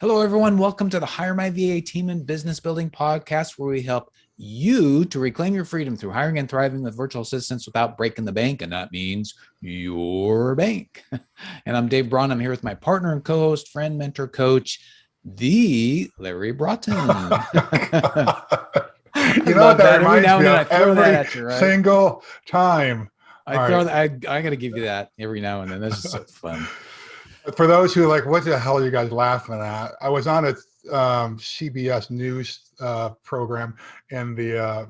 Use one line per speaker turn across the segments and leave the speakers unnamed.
Hello, everyone. Welcome to the HireMyVA Team and Business Building Podcast, where we help you to reclaim your freedom through hiring and thriving with virtual assistants without breaking the bank. And that means your bank. And I'm Dave Braun. I'm here with my partner and co-host, friend, mentor, coach, the Larry Broughton.
You know what that reminds me
then
of?
I throw that
Every
at you, right?
single time.
I
All
throw
right.
that. I got to give you that every now and then. That's just so fun.
For those who are like, what the hell are you guys laughing at? I was on a CBS News program, and the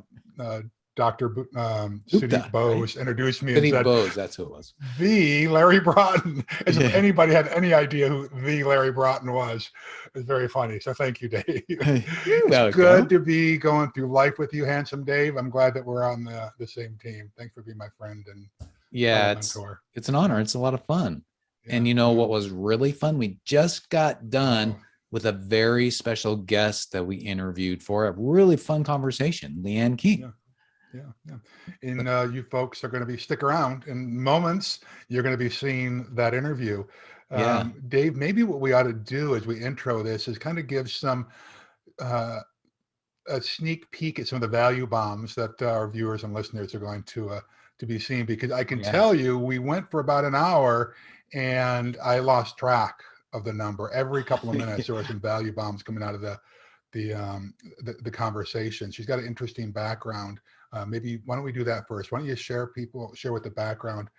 Dr.
Gupta,
Sudeep Bose
right?
introduced me and
City
said,
Bose, that's who it was.
the Larry Broughton, as if
Yeah.
anybody had any idea who the Larry Broughton was. It's very funny. So thank you, Dave.
You're
It's
welcome.
good to be going through life with you, handsome Dave. I'm glad that we're on the same team. Thanks for being my friend and
Yeah,
fellow
it's
mentor.
it's an honor. It's a lot of fun. And
Yeah,
you know
yeah.
what was really fun? We just got done
Oh,
with a very special guest that we interviewed for a really fun conversation, Leanne King.
yeah. Yeah. And you folks are going to be stick around in moments. You're going to be seeing that interview.
Yeah.
Dave, maybe what we ought to do as we intro this is kind of give some uh, a sneak peek at some of the value bombs that our viewers and listeners are going to be seeing, because I can
Yeah.
tell you we went for about an hour and I lost track of the number. Every couple of minutes there were some value bombs coming out of the conversation. She's got an interesting background. Maybe why don't we do that first? Why don't you share what the background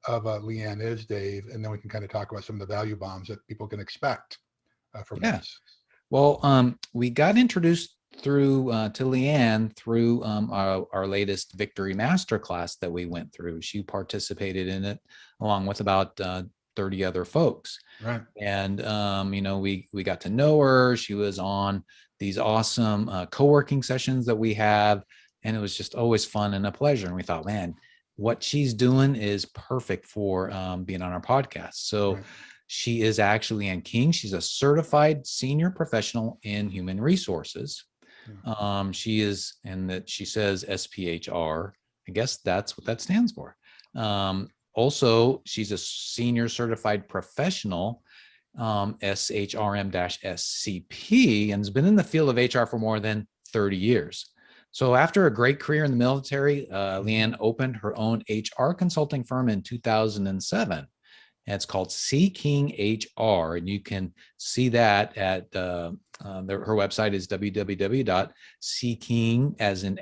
of Leanne is, Dave, and then we can kind of talk about some of the value bombs that people can expect from
Yeah.
this.
Well, we got introduced through to Leanne through our latest Victory Masterclass that we went through. She participated in it along with about 30 other folks.
Right.
And we got to know her. She was on these awesome co-working sessions that we have, and it was just always fun and a pleasure. And we thought, man, what she's doing is perfect for being on our podcast. So
Right.
she is actually Leanne King. She's a certified senior professional in human resources.
Yeah.
She is, and that she says SPHR. I guess that's what that stands for. Also, she's a senior certified professional, SHRM-SCP, and has been in the field of HR for more than 30 years. So after a great career in the military, Leanne opened her own HR consulting firm in 2007. And it's called Seeking HR, and you can see that at her website is www.seeking, as in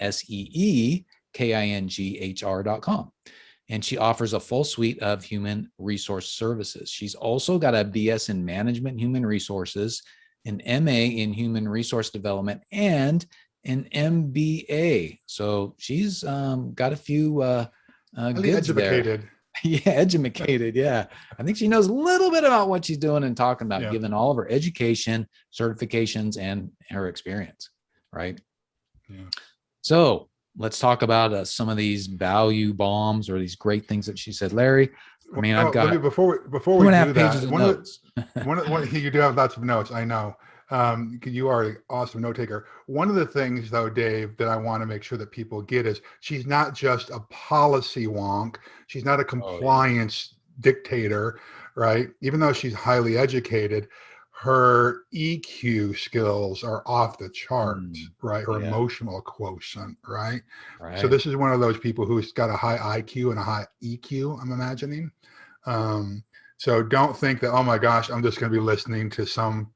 SEEKINGHR.com. And she offers a full suite of human resource services. She's also got a BS in management human resources, an MA in human resource development, and an MBA. So she's got a few
Highly
goods there.
educated.
Yeah, educated. Yeah. I think she knows a little bit about what she's doing and talking about,
Yeah.
given all of her education, certifications, and her experience. Right.
Yeah.
So let's talk about some of these value bombs or these great things that she said. Larry, I mean, I've
Well, let me
got
before
two
we
and a
do
half pages
that.
of notes.
You do have lots of notes. I know. You are an awesome note taker. One of the things, though, Dave, that I want to make sure that people get is she's not just a policy wonk. She's not a
Oh, yeah.
compliance dictator, right? Even though she's highly educated, her EQ skills are off the charts, right? Her
Yeah.
emotional quotient, right? So
Right.
this is one of those people who's got a high IQ and a high EQ, I'm imagining. Um, so don't think that, oh my gosh, I'm just going to be listening to some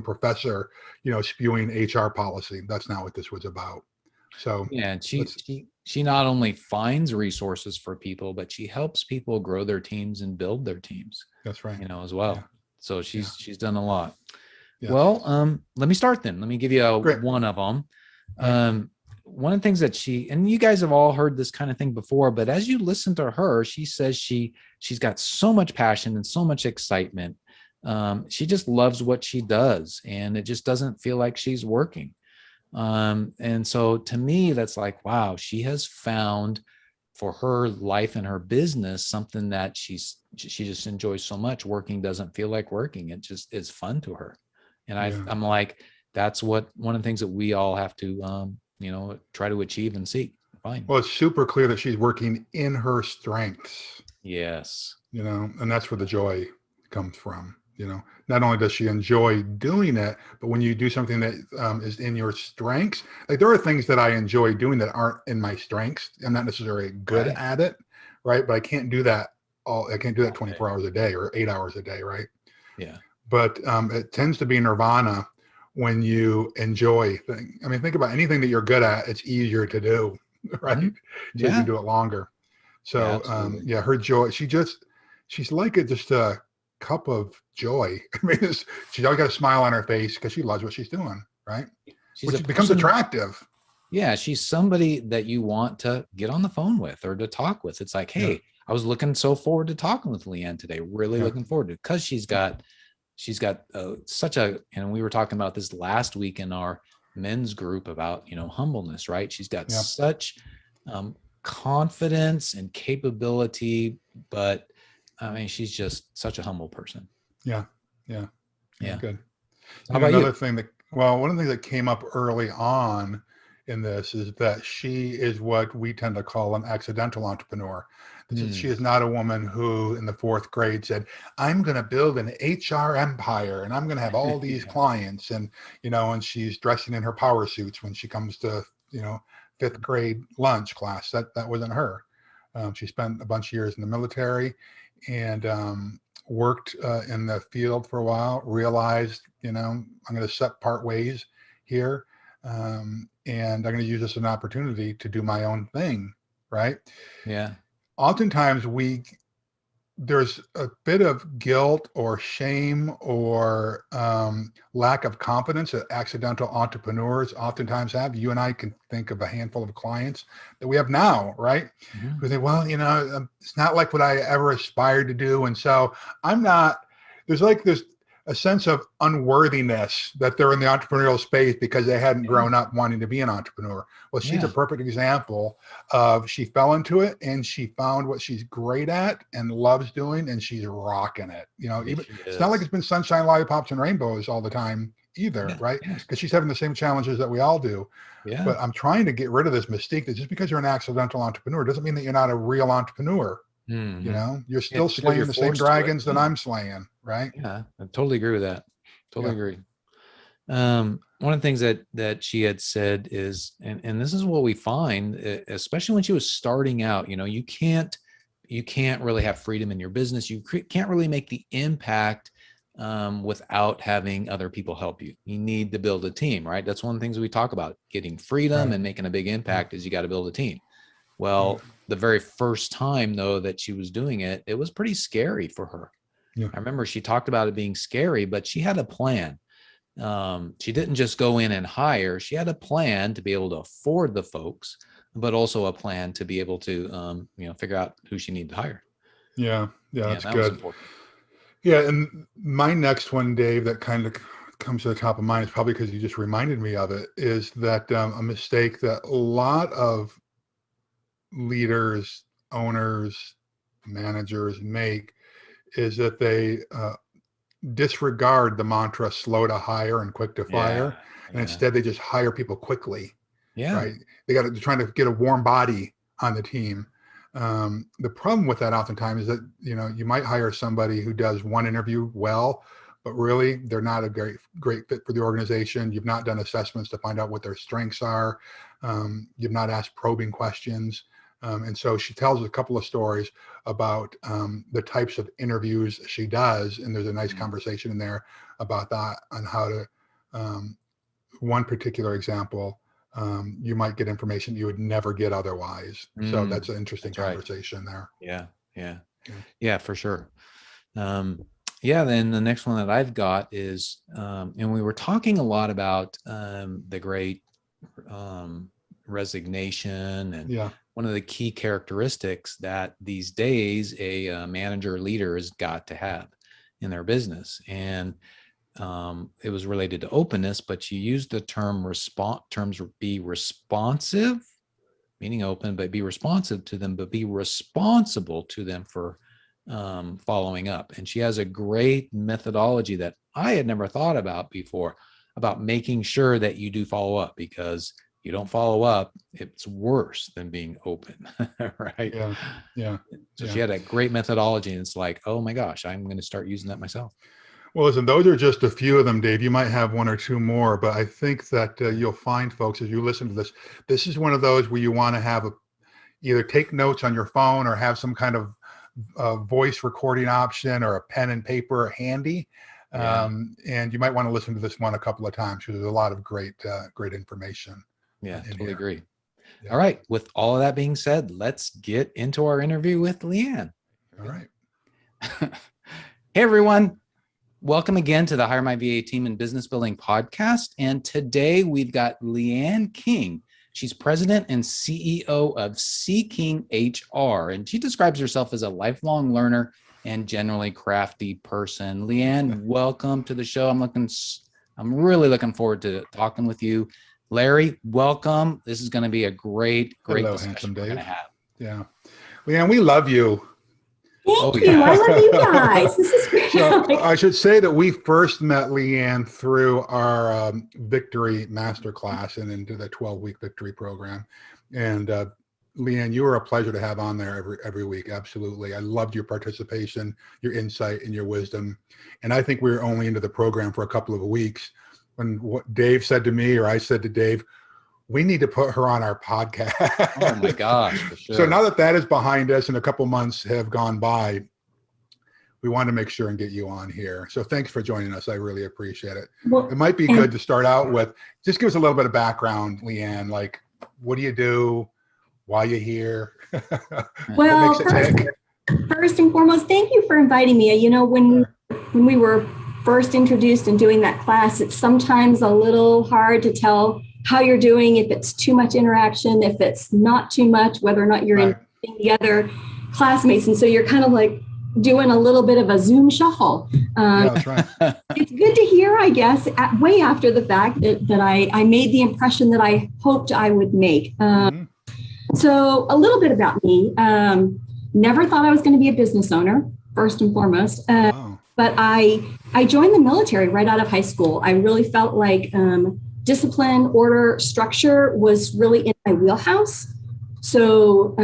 professor, spewing HR policy. That's not what this was about. So
Yeah. And she,
let's,
she, she not only finds resources for people, but she helps people grow their teams and build their teams,
that's right.
as
Yeah.
well. So
Yeah.
she's done a lot.
Yes.
Well, let me start then. Let me give you
Great.
one of them.
Right.
One of the things that and you guys have all heard this kind of thing before, but as you listen to her, she says she's got so much passion and so much excitement. She just loves what she does, and it just doesn't feel like she's working. And so to me, that's like, wow, she has found for her life and her business something that she just enjoys so much. Working doesn't feel like working. It just is fun to her. And
Yeah.
I'm like, that's what one of the things that we all have to try to achieve and seek. Fine.
Well, it's super clear that she's working in her strengths,
Yes.
and that's where the joy comes from. not only does she enjoy doing it, but when you do something that is in your strengths, like there are things that I enjoy doing that aren't in my strengths. I'm not necessarily good
Right.
at it, right? But I can't do that I can't do that
Okay.
24 hours a day or 8 hours a day, right?
Yeah.
But it tends to be nirvana when you enjoy things. I mean, think about anything that you're good at, it's easier to do, right?
Mhm.
So you can
Yeah.
do it longer.
Yeah,
So
absolutely.
yeah, her joy, she's like just a cup of joy. I mean, she's always got a smile on her face because she loves what she's doing, right?
She's a
Which becomes
person.
attractive.
Yeah, she's somebody that you want to get on the phone with or to talk with. It's like,
Yeah,
hey, I was looking so forward to talking with Leanne today. Really
yeah,
looking forward to it because she's got such a, and we were talking about this last week in our men's group about, humbleness, right? She's got
yeah,
such um, confidence and capability, but I mean, she's just such a humble person.
yeah, yeah, yeah.
Yeah.
Good.
How about
Another
you?
thing one of the things that came up early on in this is that she is what we tend to call an accidental entrepreneur. She
Hmm.
is not a woman who in the fourth grade said, I'm going to build an HR empire and I'm going to have all these
Yeah.
clients. And she's dressing in her power suits when she comes to, fifth grade lunch class. That wasn't her. She spent a bunch of years in the military and worked in the field for a while, realized, I'm going to set part ways here. And I'm going to use this as an opportunity to do my own thing. Right.
Yeah.
Oftentimes there's a bit of guilt or shame or lack of confidence that accidental entrepreneurs oftentimes have. You and I can think of a handful of clients that we have now, right?
Mhm.
Who say, well, it's not like what I ever aspired to do. And so I'm not, there's a sense of unworthiness that they're in the entrepreneurial space because they hadn't
Yeah.
grown up wanting to be an entrepreneur. Well, she's a
Yeah.
perfect example of she fell into it and she found what she's great at and loves doing and she's rocking it.
Yes,
Even
she
it's not like
is.
it's been sunshine, lollipops, and rainbows all the time either,
Yeah.
right?
Yes.
Because she's having the same challenges that we all do.
Yeah.
But I'm trying to get rid of this mystique that just because you're an accidental entrepreneur doesn't mean that you're not a real entrepreneur.
Hmm.
You're
Yeah,
still
just because you're
slaying the same
forced to it.
dragons that
Yeah.
I'm slaying, right?
Yeah. I totally agree with that. Totally
Yeah.
agree. One of the things that she had said is, and this is what we find, especially when she was starting out, you can't really have freedom in your business. You can't really make the impact without having other people help you. You need to build a team, right? That's one of the things we talk about. Getting freedom
Right.
and making a big
Yeah.
impact is you got to build a team.
Right.
Well, the very first time though that she was doing it, it was pretty scary for her.
Yeah.
I remember she talked about it being scary, but she had a plan. She didn't just go in and hire. She had a plan to be able to afford the folks, but also a plan to be able to, figure out who she needed to hire.
Yeah. Yeah.
Yeah,
That's
that was
good.
important.
Yeah. And my next one, Dave, that kind of comes to the top of mind is probably because you just reminded me of it, is that a mistake that a lot of leaders, owners, managers make is that they disregard the mantra slow to hire and quick to
Yeah,
fire. And
yeah,
instead they just hire people quickly,
yeah.
right? They're trying to get a warm body on the team. The problem with that oftentimes is that, you might hire somebody who does one interview well, but really they're not a great fit for the organization. You've not done assessments to find out what their strengths are. You've not asked probing questions. And so she tells a couple of stories about the types of interviews she does. And there's a nice
Mm,
conversation in there about that on how to, um, one particular example, you might get information you would never get otherwise. So
mm,
that's an interesting
that's right.
conversation there.
Yeah, yeah,
Yeah.
yeah, for sure. Um, yeah, then the next one that I've got is, and we were talking a lot about the great um, resignation, and
Yeah.
one of the key characteristics that these days a manager leader has got to have in their business. And it was related to openness, but you used the terms be responsive, meaning open, but be responsive to them, but be responsible to them for following up. And she has a great methodology that I had never thought about before about making sure that you do follow up, because you don't follow up, it's worse than being open, right?
Yeah. Yeah.
So
Yeah.
she had a great methodology, and it's like, oh my gosh, I'm going to start using that myself.
Well, listen, those are just a few of them, Dave. You might have one or two more, but I think that you'll find, folks, as you listen to this, this is one of those where you want to have either take notes on your phone or have some kind of voice recording option or a pen and paper handy.
Yeah.
And you might want to listen to this one a couple of times because there's a lot of great information.
Yeah,
in
totally
here.
agree.
Yeah.
All right. With all of that being said, let's get into our interview with Leanne.
All right.
Hey, everyone. Welcome again to the Hire My VA Team in Business Building podcast. And today we've got Leanne King. She's president and CEO of Seeking HR, and she describes herself as a lifelong learner and generally crafty person. Leanne, welcome to the show. I'm really looking forward to talking with you. Larry, welcome. This is going to be a great
Hello,
discussion
handsome
we're going to
Dave.
have.
Yeah. Leanne, we love you.
Thank you. I love you guys. This is great.
So I should say that we first met Leanne through our Victory Masterclass and into the 12-week Victory program. And Leanne, you were a pleasure to have on there every week. Absolutely. I loved your participation, your insight, and your wisdom. And I think we were only into the program for a couple of weeks when what Dave said to me, or I said to Dave, we need to put her on our podcast.
Oh my gosh, for sure.
So now that is behind us and a couple months have gone by, we want to make sure and get you on here. So thanks for joining us. I really appreciate it.
Well,
it might be good to start out with, just give us a little bit of background, Leanne, like what do you do? Why you here?
Well, first and foremost, thank you for inviting me. You know, when we were first introduced and doing that class, it's sometimes a little hard to tell how you're doing, if it's too much interaction, if it's not too much, whether or not you're in the other classmates. And so you're kind of like doing a little bit of a Zoom shuffle.
Yeah, that's right.
It's good to hear, I guess, way after the fact that I made the impression that I hoped I would make. So a little bit about me. Never thought I was going to be a business owner, first and foremost. But I joined the military right out of high school. I really felt like discipline, order, structure was really in my wheelhouse. So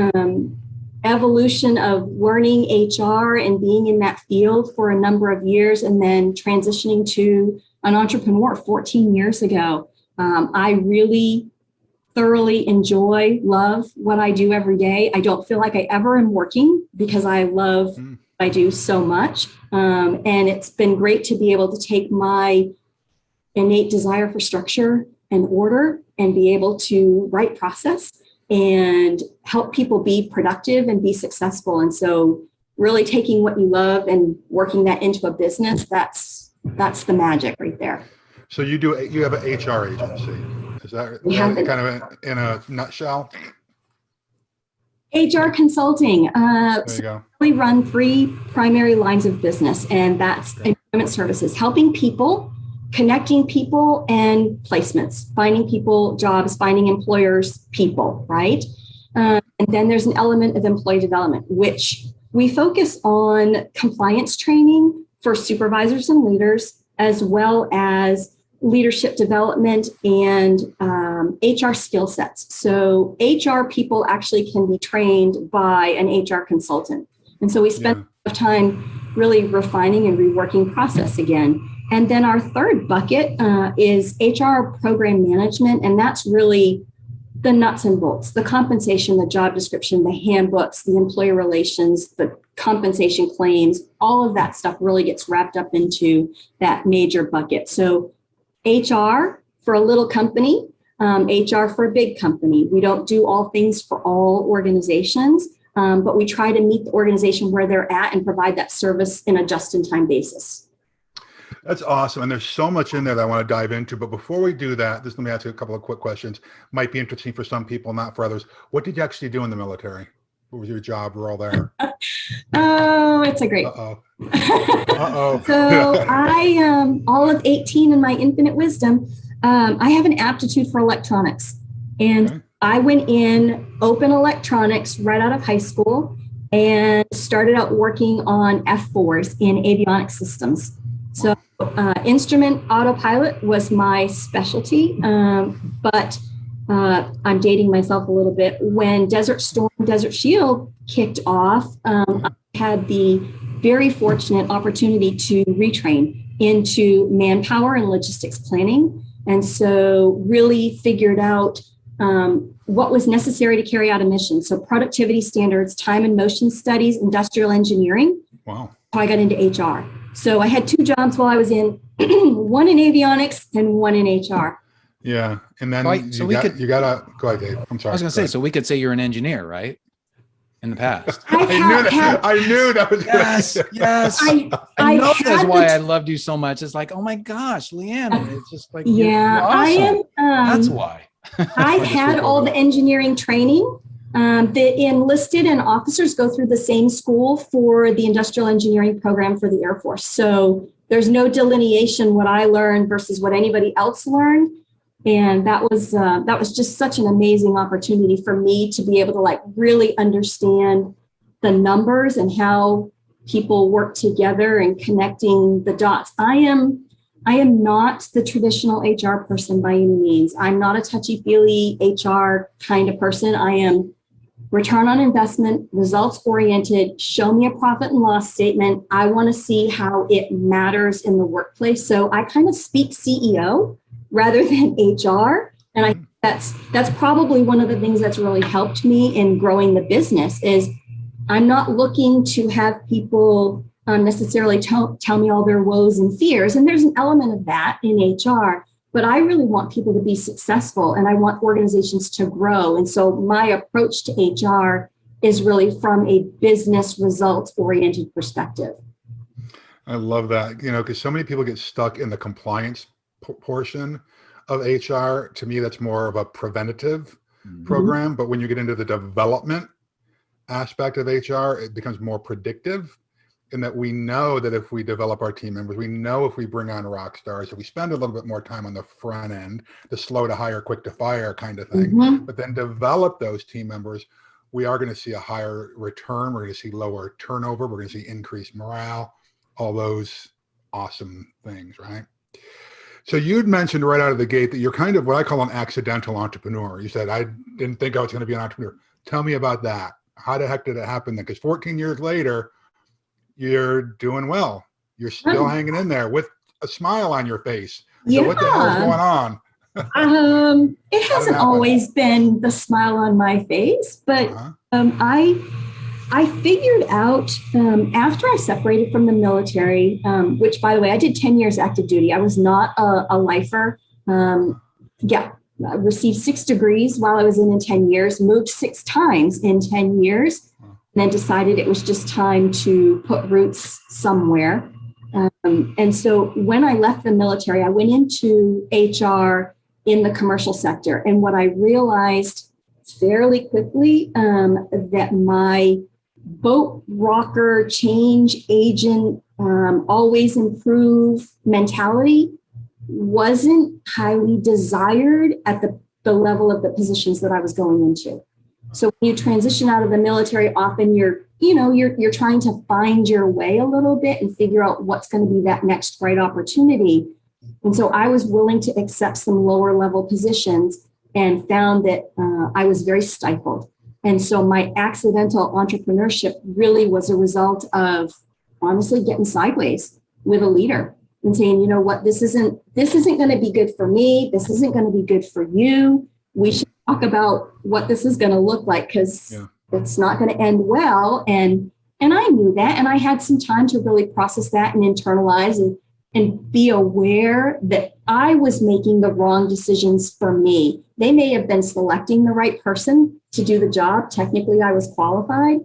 evolution of learning HR and being in that field for a number of years and then transitioning to an entrepreneur 14 years ago. I really thoroughly love what I do every day. I don't feel like I ever am working because I love what I do so much. And it's been great to be able to take my innate desire for structure and order and be able to write process and help people be productive and be successful. And so really taking what you love and working that into a business, that's the magic right there.
So you have an HR agency. Is that kind of in a nutshell?
HR consulting.
There you go.
We run 3 primary lines of business, and that's employment services, helping people, connecting people, and placements, finding people jobs, finding employers people, right? And then there's an element of employee development, which we focus on compliance training for supervisors and leaders, as well as leadership development and HR skill sets. So HR people actually can be trained by an HR consultant. And so we spend a lot of time really refining and reworking process again. And then our third bucket is HR program management. And that's really the nuts and bolts, the compensation, the job description, the handbooks, the employer relations, the compensation claims, all of that stuff really gets wrapped up into that major bucket. So HR for a little company, HR for a big company. We don't do all things for all organizations, but we try to meet the organization where they're at and provide that service in a just-in-time basis.
That's awesome. And there's so much in there that I want to dive into. But before we do that, let me ask you a couple of quick questions. Might be interesting for some people, not for others. What did you actually do in the military? What was your job role there?
Oh, it's a great. So I, all of 18 in my infinite wisdom, I have an aptitude for electronics. And I went in open electronics right out of high school and started out working on F4s in avionics systems. So instrument autopilot was my specialty, but I'm dating myself a little bit. When Desert Storm, Desert Shield kicked off, I had the very fortunate opportunity to retrain into manpower and logistics planning. And so really figured out what was necessary to carry out a mission. So productivity standards, time and motion studies, industrial engineering.
Wow.
How I got into HR. So I had 2 jobs while I was in, one in avionics and one in HR.
Yeah. And then
Right, so we could-
you gotta go ahead, Dave. I'm sorry.
I was going to say, so we could say you're an engineer, right? In the past.
I knew that was
Yes,
good.
yes. I know that's why I loved you so much. It's like, oh my gosh, Leanne. It's just like,
yeah,
you're awesome. That's why.
I've had all the engineering training. The enlisted and officers go through the same school for the industrial engineering program for the Air Force. So there's no delineation what I learned versus what anybody else learned. And that was just such an amazing opportunity for me to be able to like really understand the numbers and how people work together and connecting the dots. I am not the traditional HR person by any means. I'm not a touchy-feely HR kind of person. I am return on investment, results oriented, show me a profit and loss statement. I want to see how it matters in the workplace. So I kind of speak CEO rather than HR. And I that's probably one of the things that's really helped me in growing the business is I'm not looking to have people necessarily tell me all their woes and fears. And there's an element of that in HR, but I really want people to be successful and I want organizations to grow. And so my approach to HR is really from a business results oriented perspective.
I love that, because so many people get stuck in the compliance portion of HR. To me, that's more of a preventative program. But when you get into the development aspect of HR, it becomes more predictive in that we know that if we develop our team members, we know if we bring on rock stars, if we spend a little bit more time on the front end, the slow to hire, quick to fire kind of thing, but then develop those team members, we are going to see a higher return. We're going to see lower turnover. We're going to see increased morale, all those awesome things, right? So you'd mentioned right out of the gate that you're kind of what I call an accidental entrepreneur. You said, I didn't think I was going to be an entrepreneur. Tell me about that. How the heck did it happen then? Because 14 years later, you're doing well. You're still hanging in there with a smile on your face. So what the hell is going on?
It hasn't always been the smile on my face, but I figured out after I separated from the military, which, by the way, I did 10 years active duty. I was not a lifer. I received 6 degrees while I was in 10 years, moved 6 times in 10 years, and then decided it was just time to put roots somewhere. And so when I left the military, I went into HR in the commercial sector. And what I realized fairly quickly that my boat rocker, change agent, always improve mentality wasn't highly desired at the level of the positions that I was going into. So when you transition out of the military, often you're trying to find your way a little bit and figure out what's going to be that next right opportunity. And so I was willing to accept some lower level positions and found that I was very stifled. And so my accidental entrepreneurship really was a result of honestly getting sideways with a leader and saying, you know what, this isn't going to be good for me. This isn't going to be good for you. We should talk about what this is going to look like because it's not going to end well. And I knew that. And I had some time to really process that and internalize and be aware that I was making the wrong decisions for me. They may have been selecting the right person to do the job. Technically, I was qualified,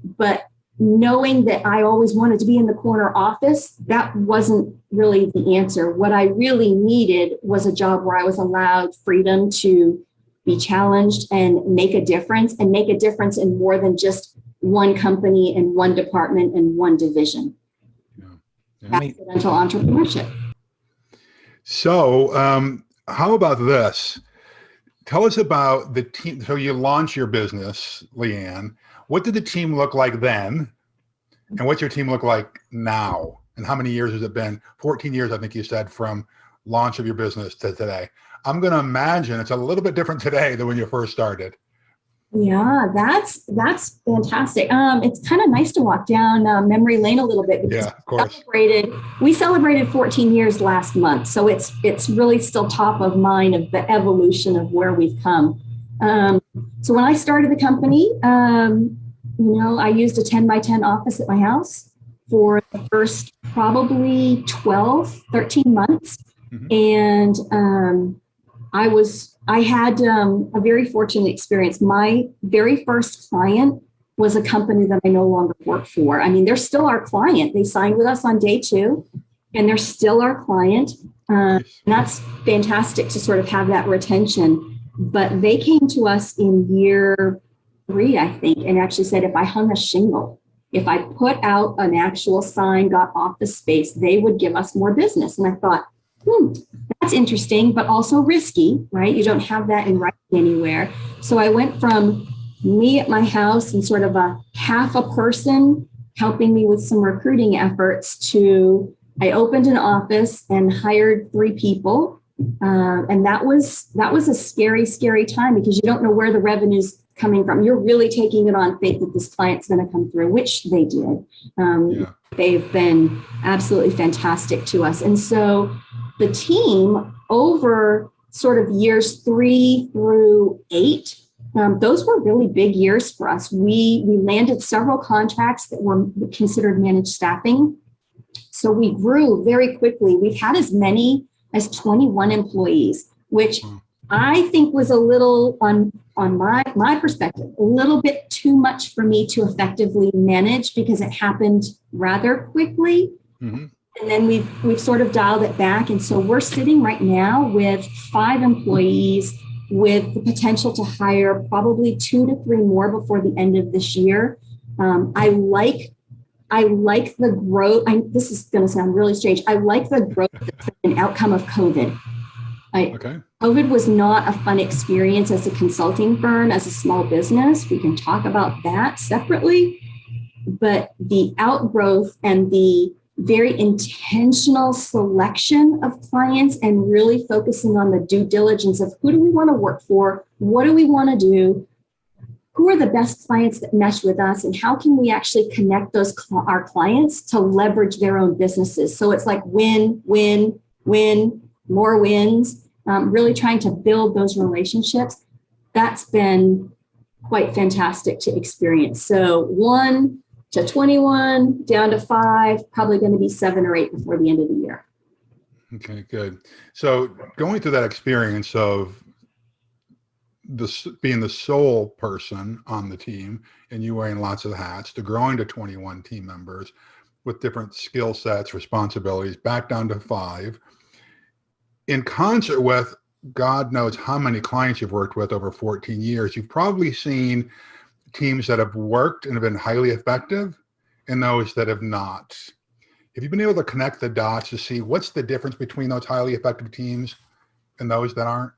but knowing that I always wanted to be in the corner office, that wasn't really the answer. What I really needed was a job where I was allowed freedom to be challenged and make a difference in more than just one company and one department and one division. Accidental entrepreneurship.
So how about this? Tell us about the team. So you launch your business, Leanne. What did the team look like then? And what's your team look like now? And how many years has it been? 14 years, I think you said, from launch of your business to today. I'm going to imagine it's a little bit different today than when you first started.
Yeah, that's fantastic. It's kind of nice to walk down memory lane a little bit.
Yeah, of course.
We celebrated 14 years last month, so it's really still top of mind of the evolution of where we've come. So when I started the company, I used a 10 by 10 office at my house for the first probably 12, 13 months. Mm-hmm. And I had a very fortunate experience. My very first client was a company that I no longer work for. I mean, they're still our client. They signed with us on day 2, and they're still our client. And that's fantastic to sort of have that retention. But they came to us in year 3, I think, and actually said, if I hung a shingle, if I put out an actual sign, got office space, they would give us more business. And I thought, that's interesting, but also risky, right? You don't have that in writing anywhere. So I went from me at my house and sort of a half a person helping me with some recruiting efforts to I opened an office and hired 3 people. And that was a scary, scary time because you don't know where the revenue's coming from. You're really taking it on faith that this client's going to come through, which they did. They've been absolutely fantastic to us. And so the team over sort of years 3 through 8, those were really big years for us. We landed several contracts that were considered managed staffing. So we grew very quickly. We've had as many as 21 employees, which I think was a little, on my perspective, a little bit too much for me to effectively manage because it happened rather quickly. Mm-hmm. And then we've sort of dialed it back. And so we're sitting right now with 5 employees with the potential to hire probably 2 to 3 more before the end of this year. I like the growth. This is going to sound really strange. I like the growth that's an outcome of COVID. COVID was not a fun experience as a consulting firm, as a small business. We can talk about that separately. But the outgrowth and the very intentional selection of clients and really focusing on the due diligence of who do we want to work for? What do we want to do? Who are the best clients that mesh with us? And how can we actually connect our clients to leverage their own businesses? So it's like win, win, win, more wins, really trying to build those relationships. That's been quite fantastic to experience. So 1 to 21, down to 5, probably going to be 7 or 8 before the end of the year.
Okay, good. So going through that experience of being the sole person on the team and you wearing lots of hats to growing to 21 team members with different skill sets, responsibilities, back down to 5, in concert with God knows how many clients you've worked with over 14 years, you've probably seen teams that have worked and have been highly effective and those that have not. Have you been able to connect the dots to see what's the difference between those highly effective teams and those that aren't?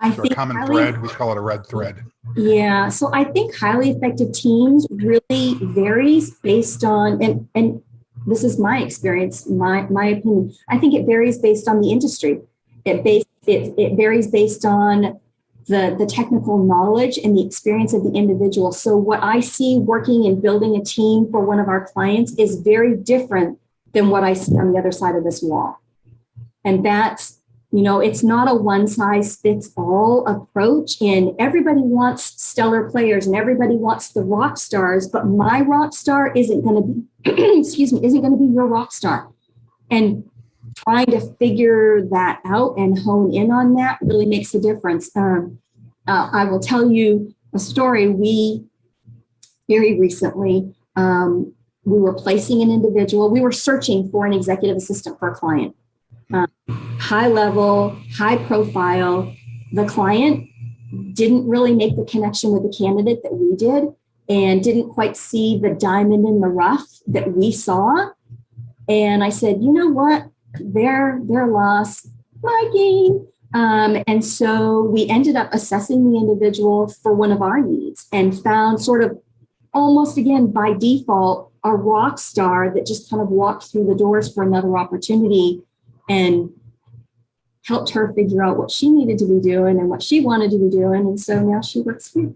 Is there a common thread? We call it a red thread.
Yeah, so I think highly effective teams really varies based on, and this is my experience, my opinion. I think it varies based on the industry. It varies based on the technical knowledge and the experience of the individual. So what I see working and building a team for one of our clients is very different than what I see on the other side of this wall. And that's, it's not a one size fits all approach, and everybody wants stellar players and everybody wants the rock stars, but my rock star isn't going to be, isn't going to be your rock star. And trying to figure that out and hone in on that really makes a difference. I will tell you a story. We very recently, we were placing an individual. We were searching for an executive assistant for a client. High level, high profile. The client didn't really make the connection with the candidate that we did and didn't quite see the diamond in the rough that we saw. And I said, you know what? Their loss, my gain. And so we ended up assessing the individual for one of our needs and found sort of almost again by default a rock star that just kind of walked through the doors for another opportunity. And helped her figure out what she needed to be doing and what she wanted to be doing. And so now she works here.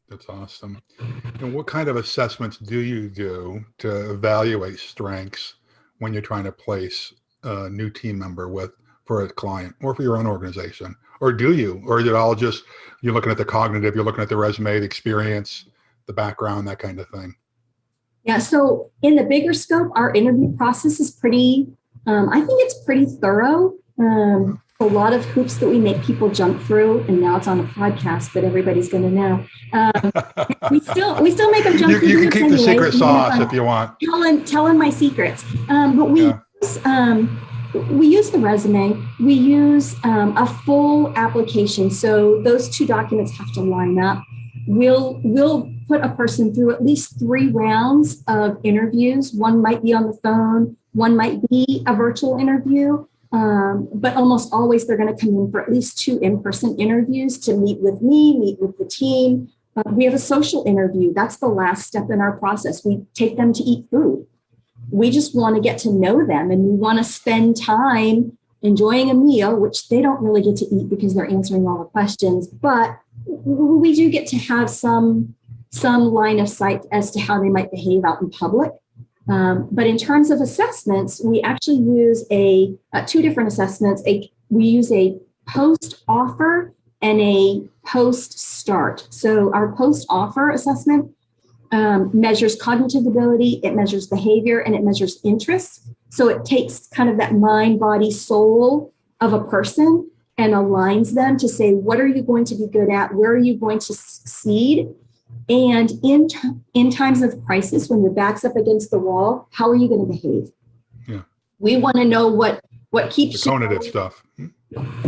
That's awesome. And what kind of assessments do you do to evaluate strengths when you're trying to place a new team member for a client or for your own organization? Or do you? Or is it all just you're looking at the cognitive, you're looking at the resume, the experience, the background, that kind of thing?
Yeah, so in the bigger scope, our interview process is pretty, I think it's pretty thorough. A lot of hoops that we make people jump through, and now it's on a podcast, but everybody's going to know. We still make them jump through.
You can keep the secret sauce if you want.
Telling my secrets. But we use the resume. We use a full application. So those two documents have to line up. We'll put a person through at least 3 rounds of interviews. One might be on the phone. One might be a virtual interview. But almost always they're going to come in for at least 2 in-person interviews to meet with me, meet with the team. We have a social interview. That's the last step in our process. We take them to eat food. We just want to get to know them, and we want to spend time enjoying a meal, which they don't really get to eat because they're answering all the questions. But we do get to have some line of sight as to how they might behave out in public. But in terms of assessments, we actually use 2 different assessments. We use a post-offer and a post-start. So our post-offer assessment measures cognitive ability, it measures behavior, and it measures interests. So it takes kind of that mind, body, soul of a person and aligns them to say, what are you going to be good at? Where are you going to succeed? And in times of crisis, when your back's up against the wall, how are you going to behave?
Yeah.
We want to know what keeps
the cognitive stuff.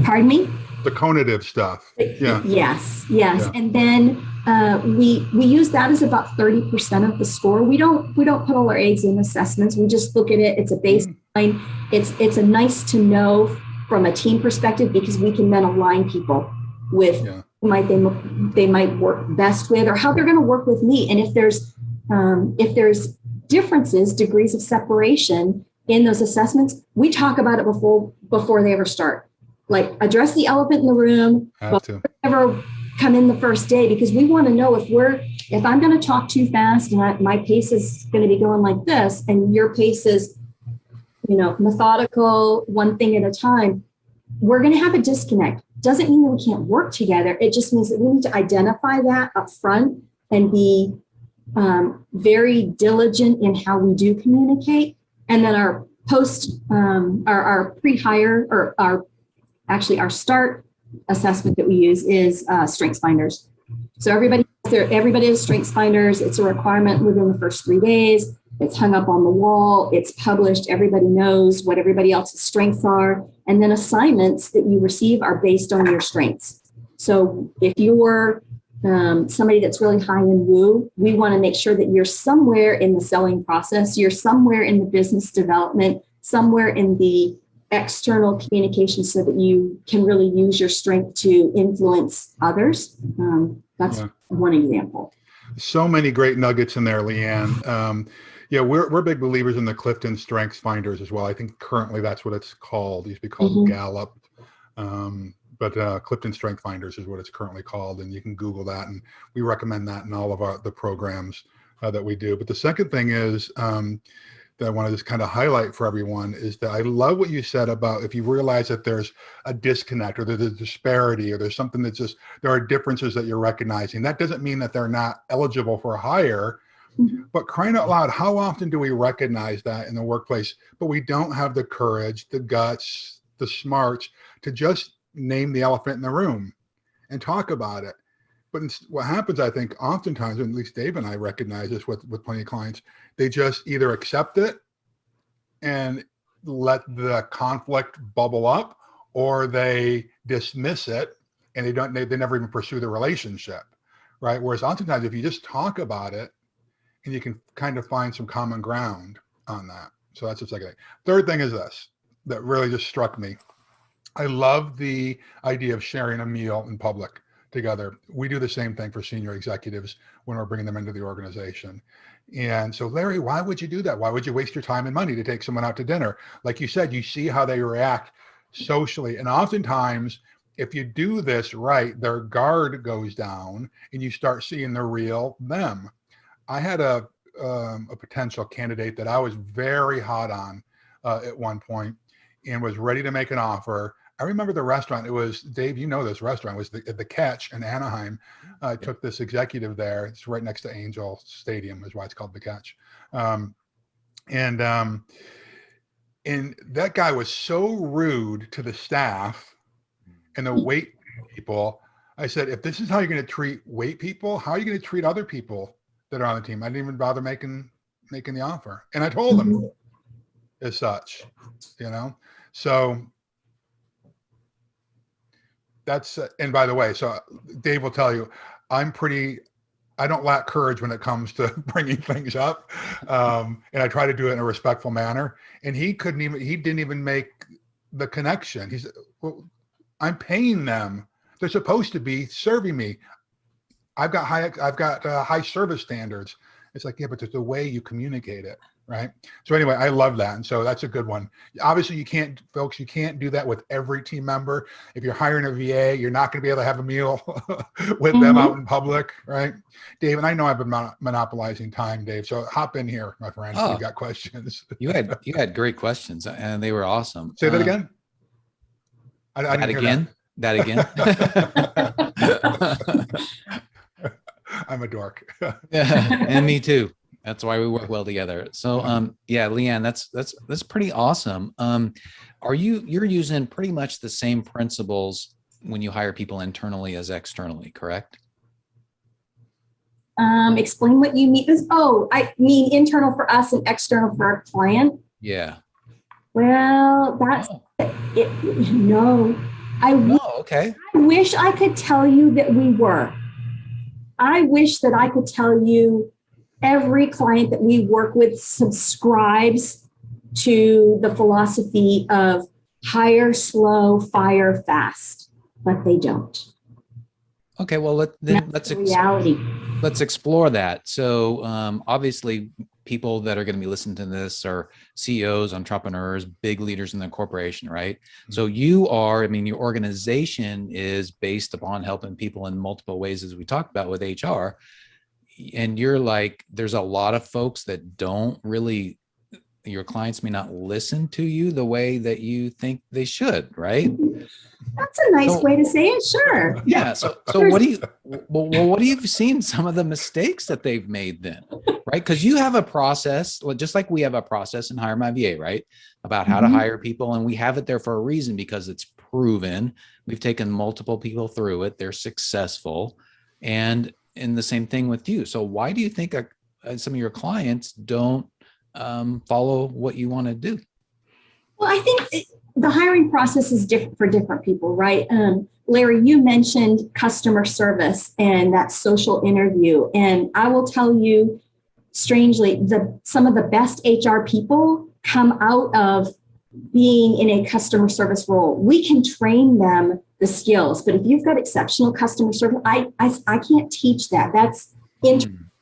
Pardon me?
The cognitive stuff. Yeah.
Yes.
Yeah.
And then we use that as about 30% of the score. We don't put all our eggs in assessments. We just look at it. It's a baseline. It's a nice to know from a team perspective, because we can then align people with who they might work best with, or how they're going to work with me. And if there's differences, degrees of separation in those assessments, we talk about it before they ever start. Like, address the elephant in the room before they ever come in the first day, because we want to know if I'm going to talk too fast and my pace is going to be going like this, and your pace is, methodical, one thing at a time, we're going to have a disconnect. Doesn't mean that we can't work together. It just means that we need to identify that up front and be very diligent in how we do communicate. And then our our pre-hire, or our start assessment that we use is Strengths Finders. So everybody has Strengths Finders. It's a requirement within the first 3 days. It's hung up on the wall. It's published. Everybody knows what everybody else's strengths are. And then assignments that you receive are based on your strengths. So if you're somebody that's really high in woo, we want to make sure that you're somewhere in the selling process. You're somewhere in the business development, somewhere in the external communication, so that you can really use your strength to influence others. That's one example.
So many great nuggets in there, Leanne. We're big believers in the Clifton Strengths Finders as well. I think currently that's what it's called. It used to be called Gallup, but Clifton Strength Finders is what it's currently called, and you can Google that, and we recommend that in all of the programs that we do. But the second thing is that I want to just kind of highlight for everyone is that I love what you said about if you realize that there's a disconnect, or there's a disparity, or there's something that's just, there are differences that you're recognizing. That doesn't mean that they're not eligible for a hire, but crying out loud, how often do we recognize that in the workplace, but we don't have the courage, the guts, the smarts to just name the elephant in the room and talk about it? But what happens, I think, oftentimes, and at least Dave and I recognize this with plenty of clients, they just either accept it and let the conflict bubble up, or they dismiss it and they never even pursue the relationship, right? Whereas oftentimes, if you just talk about it, and you can kind of find some common ground on that. So that's the second thing. Third thing is this, that really just struck me. I love the idea of sharing a meal in public together. We do the same thing for senior executives when we're bringing them into the organization. And so, Larry, why would you do that? Why would you waste your time and money to take someone out to dinner? Like you said, you see how they react socially. And oftentimes, if you do this right, their guard goes down and you start seeing the real them. I had a potential candidate that I was very hot on at one point and was ready to make an offer. I remember the restaurant. It was, Dave, you know this restaurant, it was the Catch in Anaheim. I took this executive there. It's right next to Angel Stadium, is why it's called the Catch. And that guy was so rude to the staff and the wait people. I said, if this is how you're going to treat wait people, how are you going to treat other people that are on the team? I didn't even bother making the offer. And I told them as such, you know? So that's, and by the way, so Dave will tell you, I don't lack courage when it comes to bringing things up. And I try to do it in a respectful manner. And he didn't even make the connection. He said, well, I'm paying them. They're supposed to be serving me. I've got high service standards. It's like, yeah, but there's a way you communicate it, right? So anyway, I love that. And so that's a good one. Obviously you can't do that with every team member. If you're hiring a VA, you're not going to be able to have a meal with them out in public, right? Dave, and I know I've been monopolizing time, Dave. So hop in here, my friend. If you've got questions.
You had great questions and they were awesome.
Say that again. I didn't hear
that again.
I'm a dork.
Yeah, and me too. That's why we work well together. So, yeah, Leanne, that's pretty awesome. You're using pretty much the same principles when you hire people internally as externally, correct?
Explain what you mean. I mean internal for us and external for our client.
Yeah.
Well, that's it. No,
okay.
I wish I could tell you that we were. I wish that I could tell you every client that we work with subscribes to the philosophy of hire slow, fire fast, but they don't.
Okay, well, let's explore that. So obviously people that are going to be listening to this are CEOs, entrepreneurs, big leaders in the corporation, right? Mm-hmm. So your organization is based upon helping people in multiple ways, as we talked about with HR. And you're like, there's a lot of folks that don't really, your clients may not listen to you the way that you think they should, right?
That's a nice way to say it. Sure.
Yeah. So what do you seen some of the mistakes that they've made then, right? Because you have a process, just like we have a process in HireMyVA, right? About how to hire people. And we have it there for a reason, because it's proven. We've taken multiple people through it. They're successful. And the same thing with you. So why do you think some of your clients don't follow what you want to do?
Well, I think the hiring process is different for different people, right? Larry, you mentioned customer service and that social interview. And I will tell you, strangely, some of the best HR people come out of being in a customer service role. We can train them the skills, but if you've got exceptional customer service, I can't teach that. That's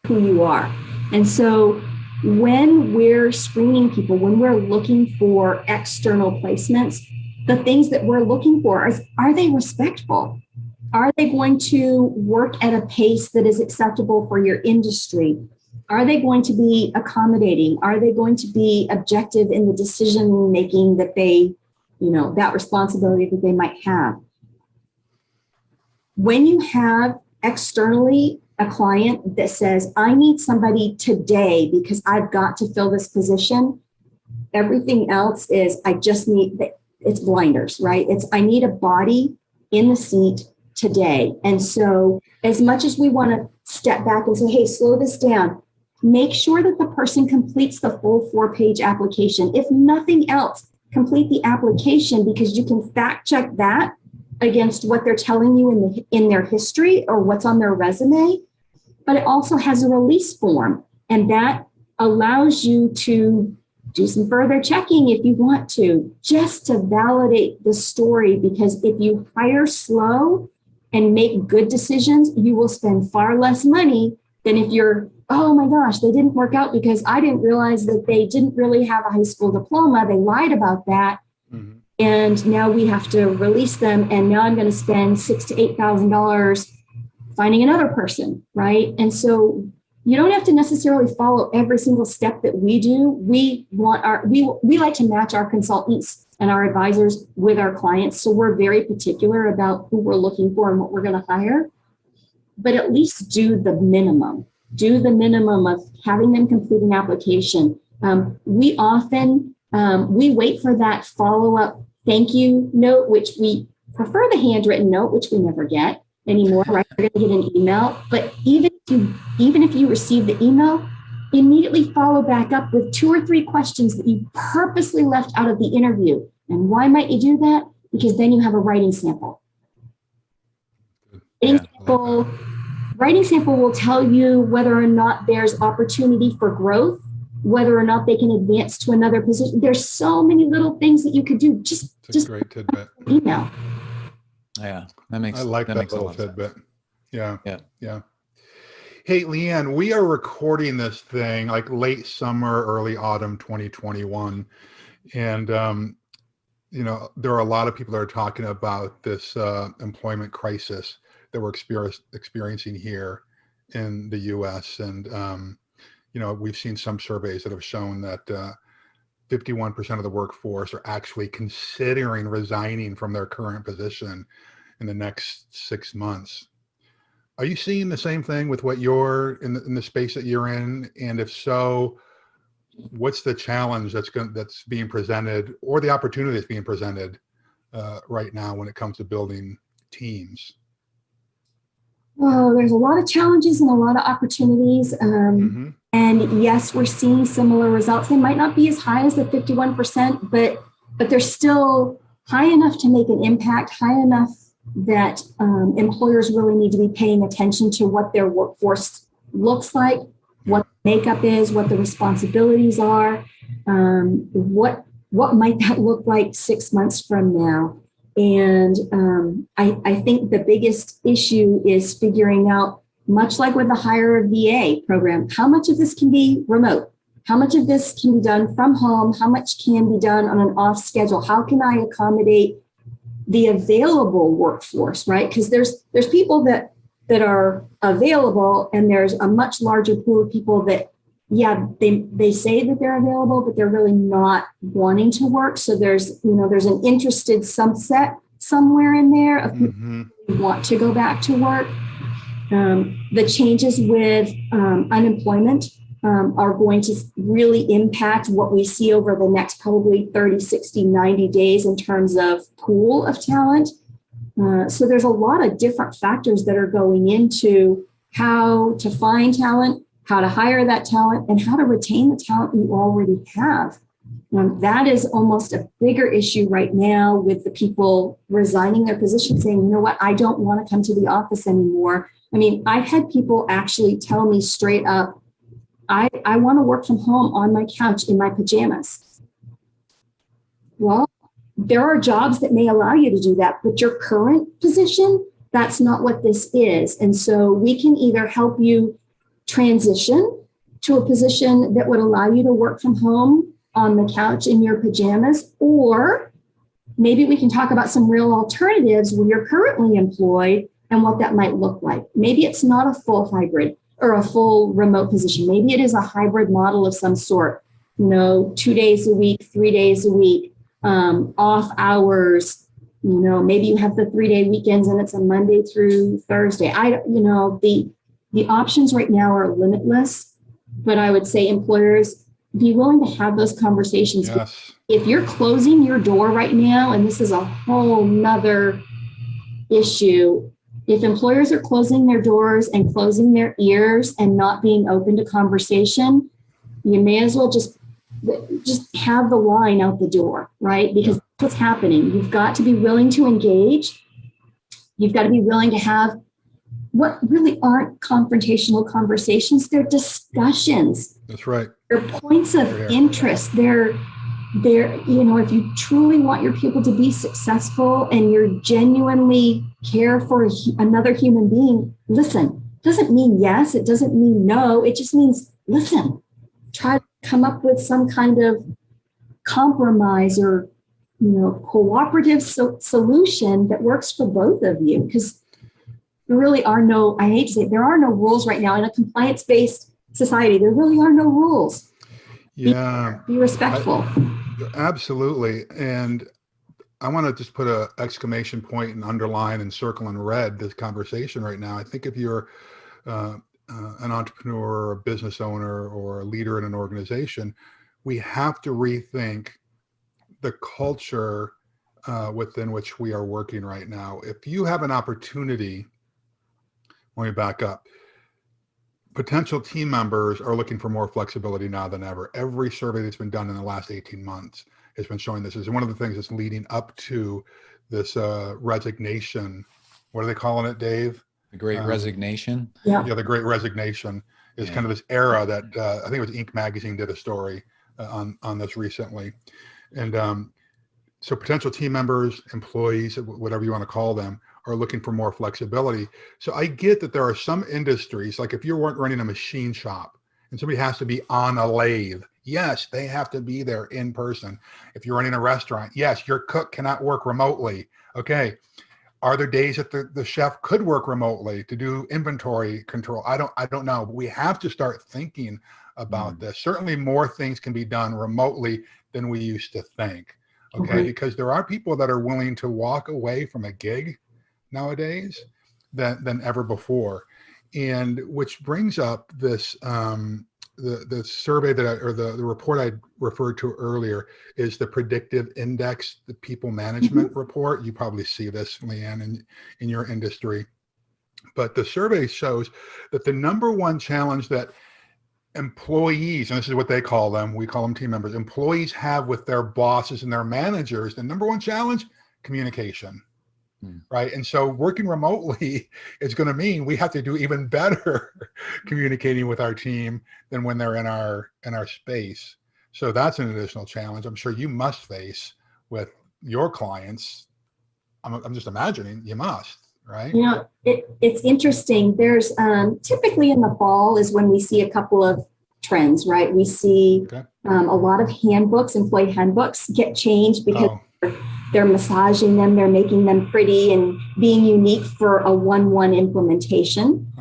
who you are. And so when we're screening people, when we're looking for external placements, the things that we're looking for are they respectful? Are they going to work at a pace that is acceptable for your industry? Are they going to be accommodating? Are they going to be objective in the decision making that they, that responsibility that they might have? When you have externally a client that says, I need somebody today because I've got to fill this position, everything else is, it's blinders, right? I need a body in the seat today. And so as much as we want to step back and say, hey, slow this down, make sure that the person completes the full 4-page application. If nothing else, complete the application, because you can fact check that against what they're telling you in their history or what's on their resume. But it also has a release form, and that allows you to do some further checking if you want to, just to validate the story. Because if you hire slow and make good decisions, you will spend far less money than if you're, oh my gosh, they didn't work out because I didn't realize that they didn't really have a high school diploma. They lied about that. Mm-hmm. and now we have to release them, and now I'm going to spend $6,000 to $8,000 finding another person, right? And so you don't have to necessarily follow every single step that we do. We like to match our consultants and our advisors with our clients. So we're very particular about who we're looking for and what we're going to hire. But at least do the minimum. Do the minimum of having them complete an application. We often, we wait for that follow-up thank you note, which we prefer the handwritten note, which we never get anymore, right? We're going to get an email. But even if you receive the email, immediately follow back up with 2 or 3 questions that you purposely left out of the interview. And why might you do that? Because then you have a writing sample. Writing sample will tell you whether or not there's opportunity for growth, whether or not they can advance to another position. There's so many little things that you could do. Just
great tidbit.
Email.
Yeah, that makes.
I like that
makes
little tidbit. Yeah. Hey, Leanne, we are recording this thing like late summer, early autumn 2021. And, there are a lot of people that are talking about this employment crisis that we're experiencing here in the US. And, we've seen some surveys that have shown that 51% of the workforce are actually considering resigning from their current position in the next 6 months. Are you seeing the same thing with what you're in the space that you're in? And if so, what's the challenge that's being presented, or the opportunity that's being presented right now when it comes to building teams?
Well, there's a lot of challenges and a lot of opportunities. And yes, we're seeing similar results. They might not be as high as the 51%, but they're still high enough to make an impact, high enough that employers really need to be paying attention to what their workforce looks like, what makeup is, what the responsibilities are, what might that look like 6 months from now. And I think the biggest issue is figuring out, much like with the HireMyVA program, how much of this can be remote? How much of this can be done from home? How much can be done on an off schedule? How can I accommodate the available workforce, right? Because there's people that are available, and there's a much larger pool of people that, they say that they're available, but they're really not wanting to work. So there's an interested subset somewhere in there of people who want to go back to work. The changes with unemployment are going to really impact what we see over the next probably 30, 60, 90 days in terms of pool of talent. So there's a lot of different factors that are going into how to find talent, how to hire that talent, and how to retain the talent you already have. That is almost a bigger issue right now, with the people resigning their position, saying, you know what, I don't want to come to the office anymore. I mean, I've had people actually tell me straight up, I want to work from home on my couch in my pajamas. Well, there are jobs that may allow you to do that, but your current position, that's not what this is. And so we can either help you transition to a position that would allow you to work from home on the couch in your pajamas, or maybe we can talk about some real alternatives where you're currently employed and what that might look like. Maybe it's not a full hybrid or a full remote position. Maybe it is a hybrid model of some sort, 2 days a week, 3 days a week, off hours. Maybe you have the 3-day weekends and it's a Monday through Thursday. The options right now are limitless, but I would say employers, be willing to have those conversations.
Yes.
If you're closing your door right now, and this is a whole nother issue, if employers are closing their doors and closing their ears and not being open to conversation, you may as well just have the line out the door, right? Because that's what's happening. You've got to be willing to engage. You've got to be willing to have what really aren't confrontational conversations. They're discussions.
That's right.
They're points of interest. They're if you truly want your people to be successful and you're genuinely care for another human being, listen. Doesn't mean yes. It doesn't mean no. It just means listen. Try to come up with some kind of compromise or cooperative solution that works for both of you. Because there really are no, I hate to say it, there are no rules right now in a compliance-based society. There really are no rules.
Yeah.
Be respectful.
Absolutely. And I want to just put a exclamation point and underline and circle in red this conversation right now. I think if you're an entrepreneur or a business owner or a leader in an organization, we have to rethink the culture within which we are working right now. If you have an opportunity, let me back up. Potential team members are looking for more flexibility now than ever. Every survey that's been done in the last 18 months has been showing this. Is one of the things that's leading up to this resignation. What are they calling it, Dave?
The Great Resignation.
Yeah.
The Great Resignation is kind of this era that I think it was Inc. magazine did a story on this recently. And so potential team members, employees, whatever you want to call them, are looking for more flexibility. So I get that there are some industries, like if you're running a machine shop and somebody has to be on a lathe, yes, they have to be there in person. If you're running a restaurant, yes, your cook cannot work remotely. Okay. Are there days that the chef could work remotely to do inventory control? I don't know, but we have to start thinking about this. Certainly more things can be done remotely than we used to think. Okay. Because there are people that are willing to walk away from a gig nowadays than ever before. And which brings up this, the survey or the report I referred to earlier is the predictive index, the people management report. You probably see this, Leanne, in your industry. But the survey shows that the number one challenge that employees, and this is what they call them, we call them team members, employees have with their bosses and their managers, the number one challenge, communication. Right. And so working remotely is going to mean we have to do even better communicating with our team than when they're in our space. So that's an additional challenge I'm sure you must face with your clients. I'm just imagining you must, right?
It's interesting. There's typically in the fall is when we see a couple of trends, right? We see a lot of handbooks, employee handbooks get changed because they're massaging them, they're making them pretty and being unique for a 1-1 implementation.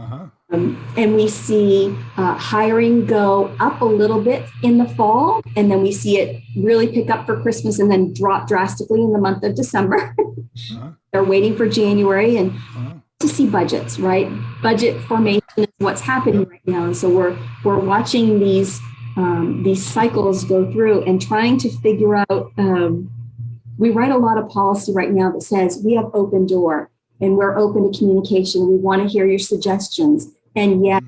And we see hiring go up a little bit in the fall, and then we see it really pick up for Christmas and then drop drastically in the month of December. They're waiting for January and to see budgets, right? Budget formation is what's happening right now. And so we're watching these cycles go through and trying to figure out, we write a lot of policy right now that says we have open door and we're open to communication. We want to hear your suggestions. And yet,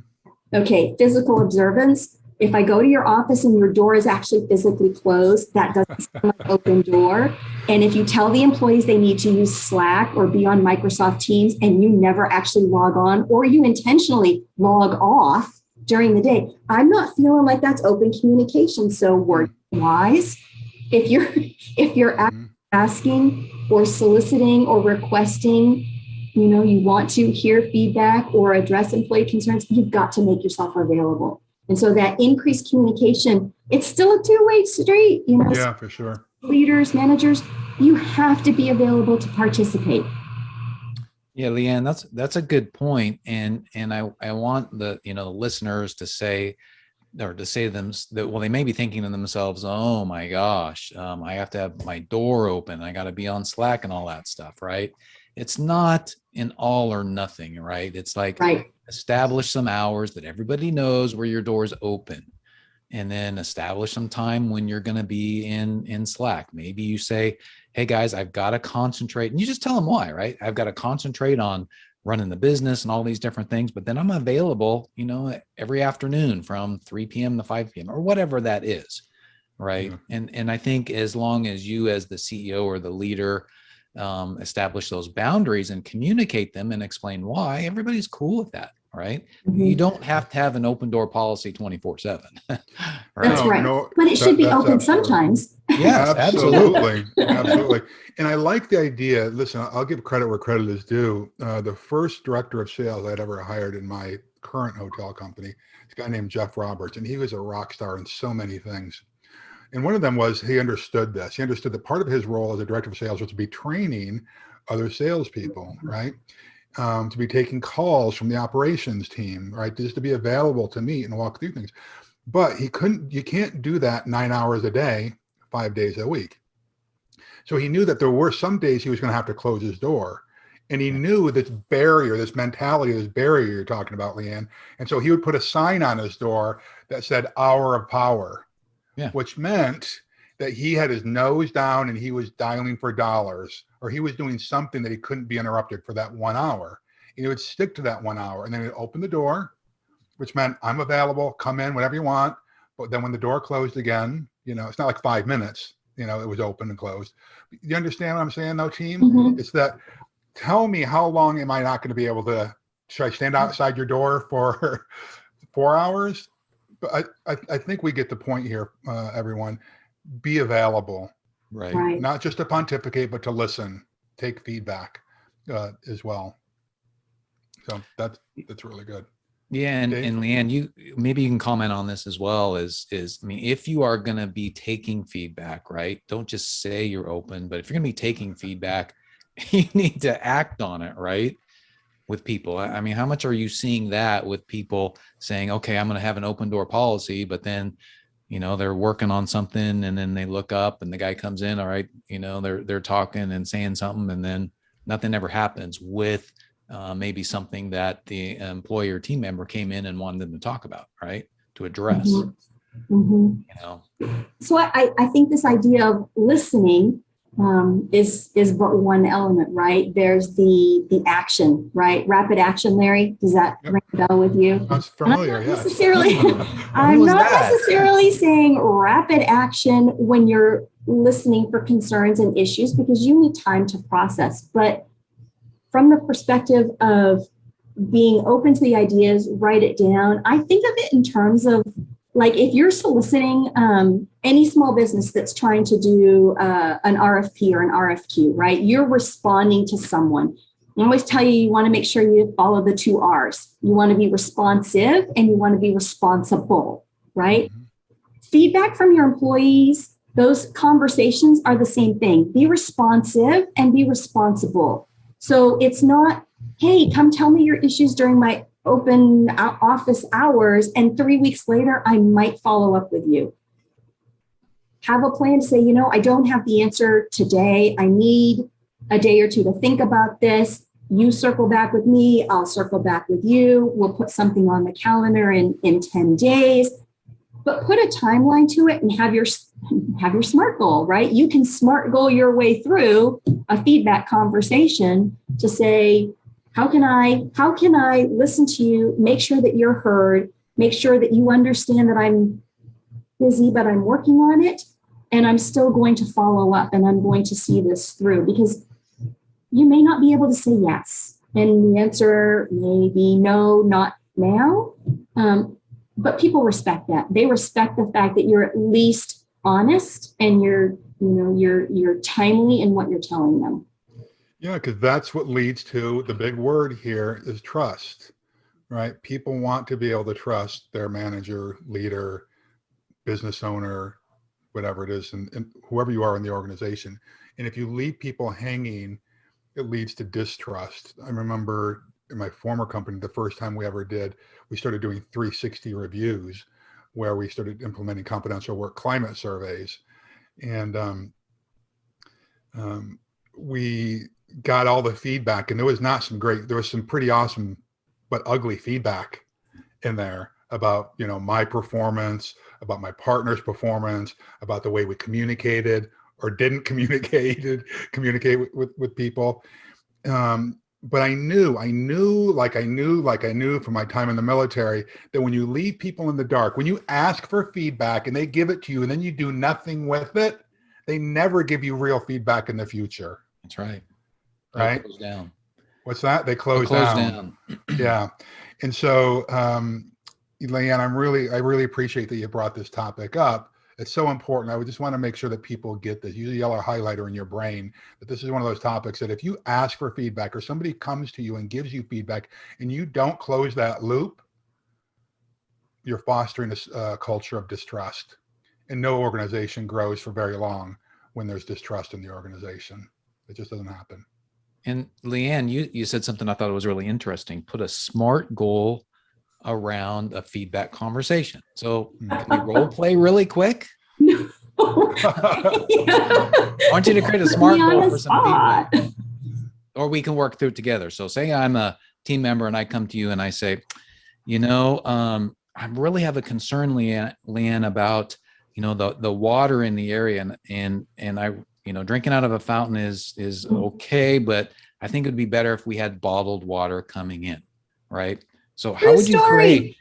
physical observance. If I go to your office and your door is actually physically closed, that doesn't sound like open door. And if you tell the employees they need to use Slack or be on Microsoft Teams and you never actually log on, or you intentionally log off during the day, I'm not feeling like that's open communication. So word wise, if you're asking or soliciting or requesting, you want to hear feedback or address employee concerns, you've got to make yourself available. And so that increased communication, it's still a two-way street,
Yeah, for sure.
Leaders, managers, you have to be available to participate.
Yeah, Leanne, that's a good point. And I want the listeners to say, or to say to them that, well, they may be thinking to themselves, oh my gosh, I have to have my door open. I got to be on Slack and all that stuff, right? It's not an all or nothing, right? It's like establish some hours that everybody knows where your door's open, and then establish some time when you're going to be in Slack. Maybe you say, hey guys, I've got to concentrate, and you just tell them why, right? I've got to concentrate on running the business and all these different things, but then I'm available, every afternoon from 3 p.m. to 5 p.m. or whatever that is, right? And I think as long as you as the CEO or the leader establish those boundaries and communicate them and explain why, everybody's cool with that, right? You don't have to have an open door policy 24/7. Right?
That's right. But it should be open sometimes.
Yes,
absolutely. Absolutely. And I like the idea. Listen, I'll give credit where credit is due. The first director of sales I'd ever hired in my current hotel company, this guy named Jeff Roberts, and he was a rock star in so many things. And one of them was he understood this. He understood that part of his role as a director of sales was to be training other salespeople, right? To be taking calls from the operations team, right? Just to be available to meet and walk through things. But you can't do that 9 hours a day, 5 days a week. So he knew that there were some days he was going to have to close his door. And he knew this barrier, this mentality, this barrier you're talking about, Leanne. And so he would put a sign on his door that said hour of power, which meant that he had his nose down and he was dialing for dollars, or he was doing something that he couldn't be interrupted for that 1 hour. And he would stick to that 1 hour, and then he'd open the door, which meant I'm available, come in, whatever you want. But then when the door closed again, it's not like 5 minutes, it was open and closed. You understand what I'm saying though, team? Mm-hmm. It's that, tell me, how long am I not going to be able to, should I stand outside your door for 4 hours? But I think we get the point here, everyone. Be available,
right?
Not just to pontificate, but to listen, take feedback as well. So that's really good.
Yeah, and Leanne, you can comment on this as well. If you are going to be taking feedback, right? Don't just say you're open, but if you're going to be taking feedback, you need to act on it, right? With people. How much are you seeing that with people saying, okay, I'm going to have an open door policy, but then, they're working on something and then they look up and the guy comes in, all right, they're talking and saying something and then nothing ever happens with maybe something that the employer team member came in and wanted them to talk about, right? To address,
So I think this idea of listening is but one element, right? There's the action, right? Rapid action, Larry. Does that ring a bell with you?
That's familiar,
I'm not necessarily saying rapid action when you're listening for concerns and issues, because you need time to process. But from the perspective of being open to the ideas, write it down. I think of it in terms of, like, if you're soliciting any small business that's trying to do an RFP or an RFQ, right? You're responding to someone. I always tell you want to make sure you follow the 2 R's. You want to be responsive and you want to be responsible, right? Mm-hmm. Feedback from your employees, those conversations are the same thing. Be responsive and be responsible. So it's not, hey, come tell me your issues during my open office hours, and 3 weeks later, I might follow up with you. Have a plan to say, I don't have the answer today. I need a day or two to think about this. You circle back with me. I'll circle back with you. We'll put something on the calendar in 10 days. But put a timeline to it and have your SMART goal, right? You can SMART goal your way through a feedback conversation to say, how can I listen to you, make sure that you're heard, make sure that you understand that I'm busy, but I'm working on it, and I'm still going to follow up, and I'm going to see this through, because you may not be able to say yes. And the answer may be no, not now. But people respect that. They respect the fact that you're at least honest and you're timely in what you're telling them.
Yeah, because that's what leads to the big word here is trust, right? People want to be able to trust their manager, leader, business owner, whatever it is, and whoever you are in the organization. And if you leave people hanging, it leads to distrust. I remember in my former company, the first time we ever did, we started doing 360 reviews where we started implementing confidential work climate surveys. And we got all the feedback, and there was some pretty awesome but ugly feedback in there about my performance, about my partner's performance, about the way we communicated or didn't communicate with people. But I knew from my time in the military that when you leave people in the dark, when you ask for feedback and they give it to you and then you do nothing with it, they never give you real feedback in the future.
That's right.
Right?
They close down.
What's that? They close down. Yeah. And so, Leanne, I really appreciate that you brought this topic up. It's so important. I would just want to make sure that people get this. Use a yellow highlighter in your brain that this is one of those topics that if you ask for feedback or somebody comes to you and gives you feedback and you don't close that loop, you're fostering a culture of distrust. And no organization grows for very long when there's distrust in the organization. It just doesn't happen.
And Leanne, you said something I thought was really interesting. Put a SMART goal around a feedback conversation. So can we role play really quick?
No.
I want you to create a SMART goal for some feedback. Or we can work through it together. So say I'm a team member and I come to you and I say, I really have a concern, Leanne, about, the water in the area, and I, drinking out of a fountain is okay, but I think it would be better if we had bottled water coming in, right? So how would you create?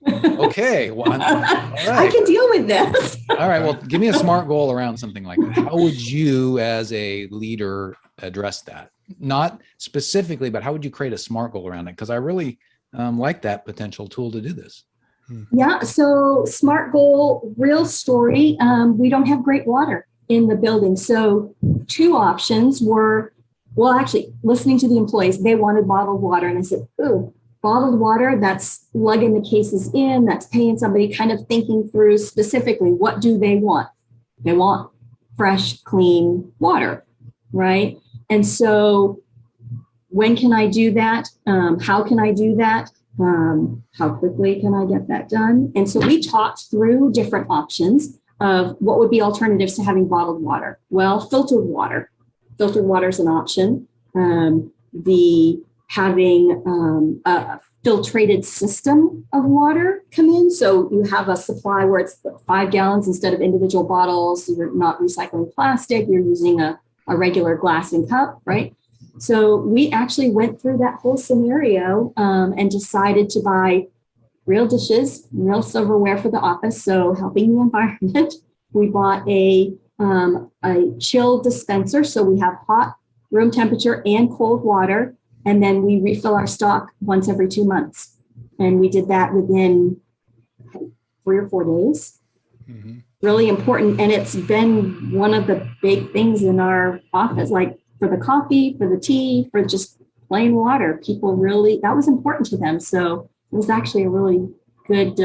Okay, well, all right.
I can deal with this.
All right, well, give me a SMART goal around something like that. How would you, as a leader, address that? Not specifically, but how would you create a SMART goal around it? Because I really like that potential tool to do this.
Yeah, so SMART goal, real story. We don't have great water in the building. So two options were, well, actually, listening to the employees, they wanted bottled water. And I said, ooh, bottled water, that's lugging the cases in, that's paying somebody, kind of thinking through specifically, what do they want? They want fresh, clean water, right? And so when can I do that? How can I do that? How quickly can I get that done? And so we talked through different options of what would be alternatives to having bottled water. Well, filtered water is an option. Having a filtrated system of water come in. So you have a supply where it's 5 gallons instead of individual bottles. You're not recycling plastic. You're using a regular glass and cup, right? So we actually went through that whole scenario and decided to buy real dishes, real silverware for the office. So helping the environment. We bought a chill dispenser. So we have hot room temperature and cold water. And then we refill our stock once every 2 months. And we did that within 3 or 4 days. Mm-hmm. Really important. And it's been one of the big things in our office, like for the coffee, for the tea, for just plain water. People really, that was important to them. So it was actually a really good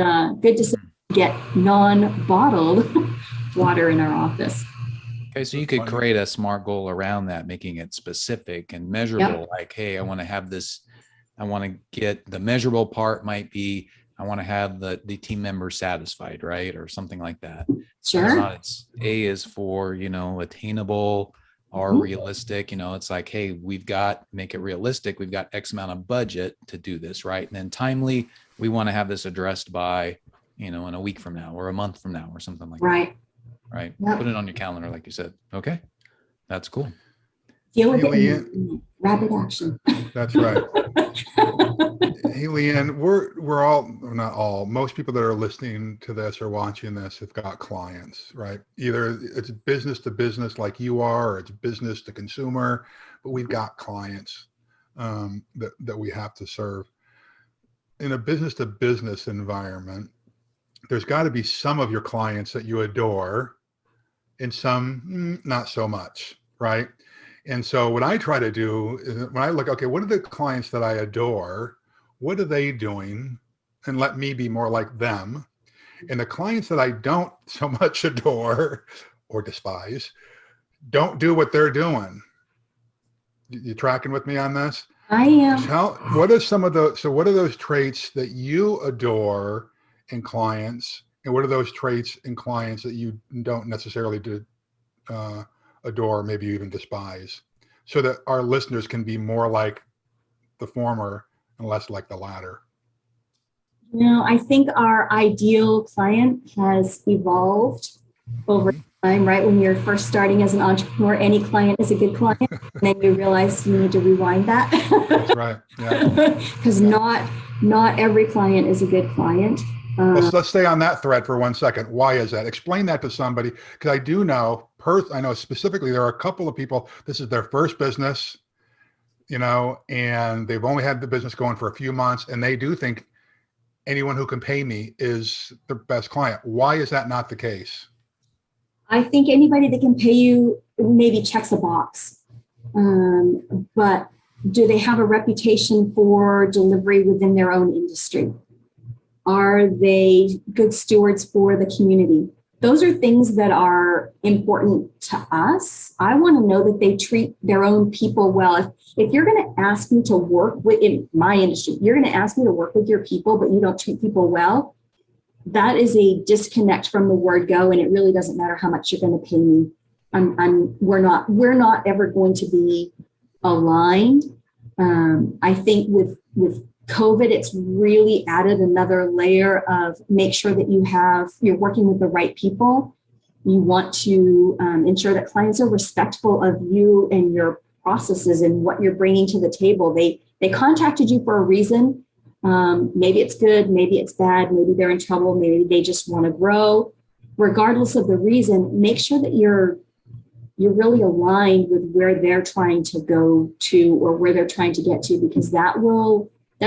decision to get non-bottled water in our office.
Okay, so you could create a SMART goal around that, making it specific and measurable. Yep. Like, hey, I want to have this, I want to get the measurable part might be, I want to have the team members satisfied, right? Or something like that.
Sure.
It's A is for, attainable or realistic. It's like, hey, make it realistic. We've got X amount of budget to do this, right? And then timely, we want to have this addressed by, in a week from now or a month from now or something like that. Right. Yep. Put it on your calendar, like you said. Okay. That's cool.
Deal with it in rapid action.
That's right. Hey, Leanne, we're all, not all, most people that are listening to this or watching this have got clients, right? Either it's business to business like you are, or it's business to consumer, but we've got clients that we have to serve. In a business to business environment, there's got to be some of your clients that you adore and some not so much, right? And so what I try to do is when I look, okay, what are the clients that I adore? What are they doing? And let me be more like them. And the clients that I don't so much adore or despise don't do what they're doing. You tracking with me on this?
I am.
What are those traits that you adore in clients, and what are those traits in clients that you don't necessarily adore, maybe even despise, so that our listeners can be more like the former and less like the latter?
I think our ideal client has evolved over time, right? When you're first starting as an entrepreneur, any client is a good client. And then you realize you need to rewind that.
That's right. Yeah. Because
not every client is a good client.
Let's stay on that thread for 1 second. Why is that? Explain that to somebody, because I do know, I know specifically there are a couple of people, this is their first business, and they've only had the business going for a few months, and they do think anyone who can pay me is the best client. Why is that not the case?
I think anybody that can pay you maybe checks a box, but do they have a reputation for delivery within their own industry? Are they good stewards for the community? those are things that are important to us. I want to know that they treat their own people well. If you're going to ask me to work with, in my industry, you're going to ask me to work with your people, but you don't treat people well, that is a disconnect from the word go, and it really doesn't matter how much you're going to pay me. We're not ever going to be aligned. I think with COVID, it's really added another layer of make sure that you're working with the right people. You want to ensure that clients are respectful of you and your processes and what you're bringing to the table. They contacted you for a reason. Maybe it's good, maybe it's bad, maybe they're in trouble, maybe they just want to grow. Regardless of the reason, make sure that you're really aligned with where they're trying to go to or where they're trying to get to, because that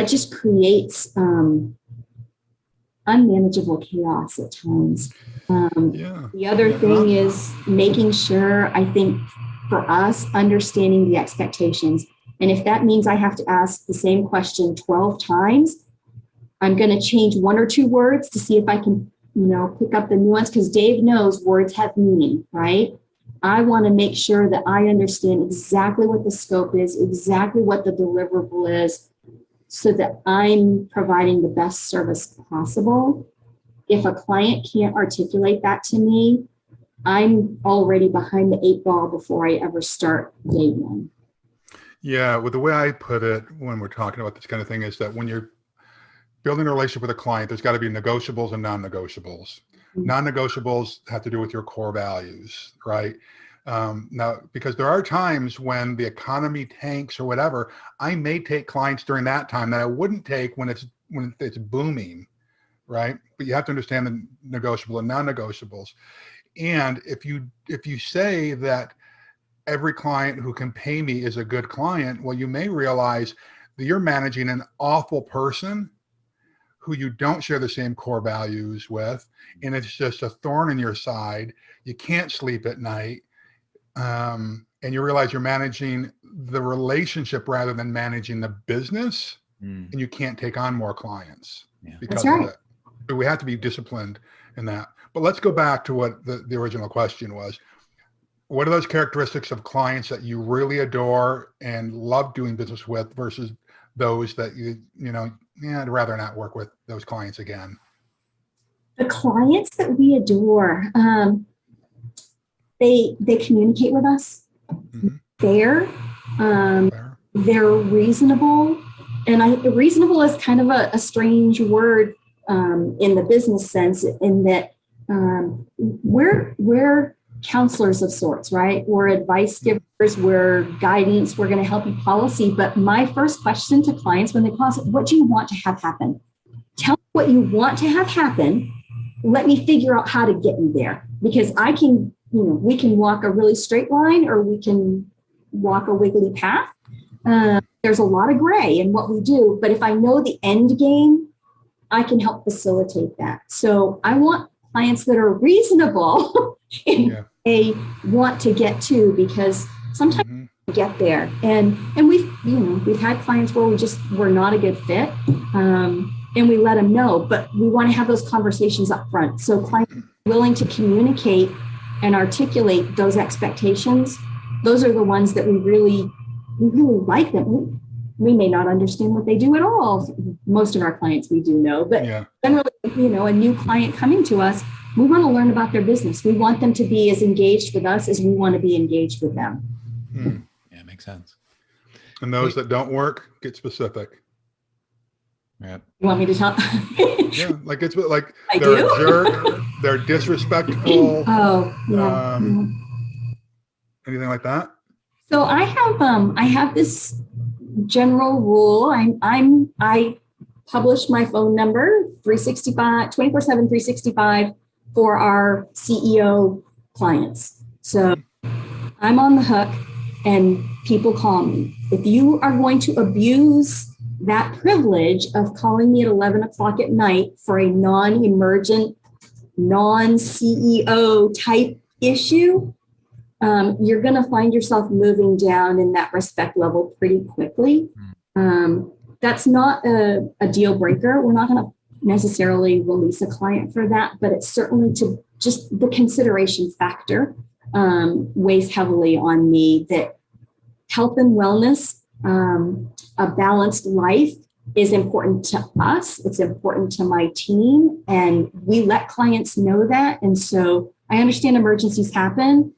just creates unmanageable chaos at times. The other thing is making sure, I think for us, understanding the expectations. And if that means I have to ask the same question 12 times, I'm going to change one or two words to see if I can, pick up the nuance, because Dave knows words have meaning, right? I want to make sure that I understand exactly what the scope is, exactly what the deliverable is, so that I'm providing the best service possible. If a client can't articulate that to me, I'm already behind the 8 ball before I ever start day one.
Yeah, well, the way I put it when we're talking about this kind of thing is that when you're building a relationship with a client, there's got to be negotiables and non-negotiables. Mm-hmm. Non-negotiables have to do with your core values, right? Now, because there are times when the economy tanks or whatever, I may take clients during that time that I wouldn't take when it's booming, right? But you have to understand the negotiable and non-negotiables. And if you say that every client who can pay me is a good client, well, you may realize that you're managing an awful person who you don't share the same core values with, and it's just a thorn in your side. You can't sleep at night, and you realize you're managing the relationship rather than managing the business, and you can't take on more clients because of it. But we have to be disciplined in that. But let's go back to what the original question was. What are those characteristics of clients that you really adore and love doing business with versus those that I'd rather not work with those clients again?
The clients that we adore, they communicate with us. Mm-hmm. They're reasonable, and reasonable is kind of a strange word in the business sense, in that we're counselors of sorts, right? We're advice givers, we're guidance, we're going to help you policy. But my first question to clients when they call us, what do you want to have happen? Tell me what you want to have happen. Let me figure out how to get you there, because I can, we can walk a really straight line or we can walk a wiggly path. There's a lot of gray in what we do, but if I know the end game, I can help facilitate that. So I want clients that are reasonable and they want to get to, because sometimes we get there, and we've had clients where we're not a good fit, and we let them know, but we want to have those conversations up front. So clients are willing to communicate and articulate those expectations. Those are the ones that we really like them. We may not understand what they do at all. Most of our clients we do know, but generally, a new client coming to us, we want to learn about their business. We want them to be as engaged with us as we want to be engaged with them.
Yeah, makes sense.
And those that don't work, get specific.
Yeah. You want me to talk?
Yeah, like it's like they're a jerk, they're disrespectful. Anything like that? So
I have this general rule. I publish my phone number 365, 24/7, 365 for our CEO clients. So I'm on the hook and people call me. If you are going to abuse that privilege of calling me at 11 o'clock at night for a non-emergent, non-CEO type issue, you're going to find yourself moving down in that respect level pretty quickly. That's not a deal breaker. We're not going to necessarily release a client for that, but it's certainly to just the consideration factor weighs heavily on me that health and wellness, a balanced life is important to us. It's important to my team, and we let clients know that. And so I understand emergencies happen,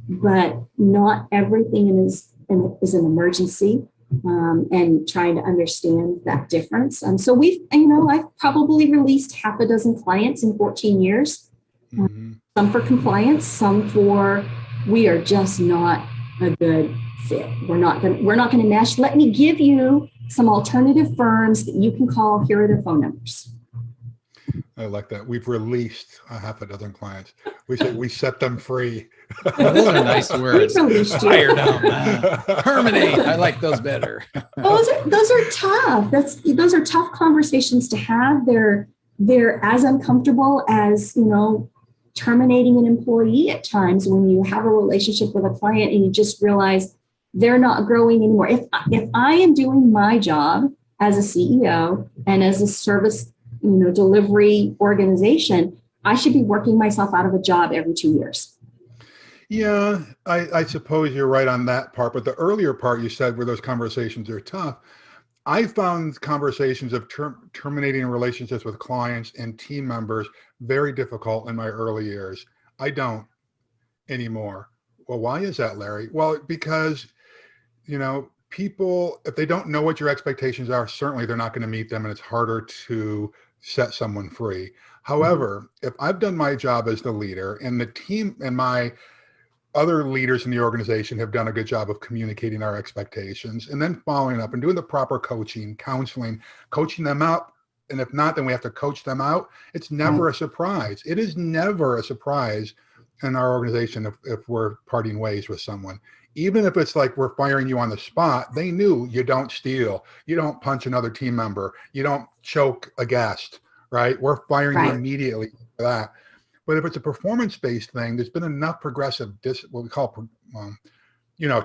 but not everything is an emergency, and trying to understand that difference. So I've probably released half a dozen clients in 14 years, some for compliance, some for we are just not a good fit. We're not going to mesh. Let me give you some alternative firms that you can call. Here are their phone numbers.
I like that. We've released a half a dozen clients. We say we set them free.
Those are nice words. Fire down, terminate. I like those better.
Those are tough. Those are tough conversations to have. They're as uncomfortable as, terminating an employee at times when you have a relationship with a client and you just realize they're not growing anymore. If I am doing my job as a CEO and as a service delivery organization, I should be working myself out of a job every 2 years.
Yeah, I suppose you're right on that part. But the earlier part you said where those conversations are tough, I found conversations of terminating relationships with clients and team members very difficult in my early years. I don't anymore. Well, why is that, Larry? Well, because, people, if they don't know what your expectations are, certainly they're not going to meet them, and it's harder to set someone free. However, if I've done my job as the leader and the team and my other leaders in the organization have done a good job of communicating our expectations and then following up and doing the proper coaching, counseling, coaching them up. And if not, then we have to coach them out. It's never a surprise. It is never a surprise in our organization if we're parting ways with someone. Even if it's like we're firing you on the spot, they knew you don't steal, you don't punch another team member, you don't choke a guest, right? We're firing you immediately for that. But if it's a performance-based thing, there's been enough progressive, what we call,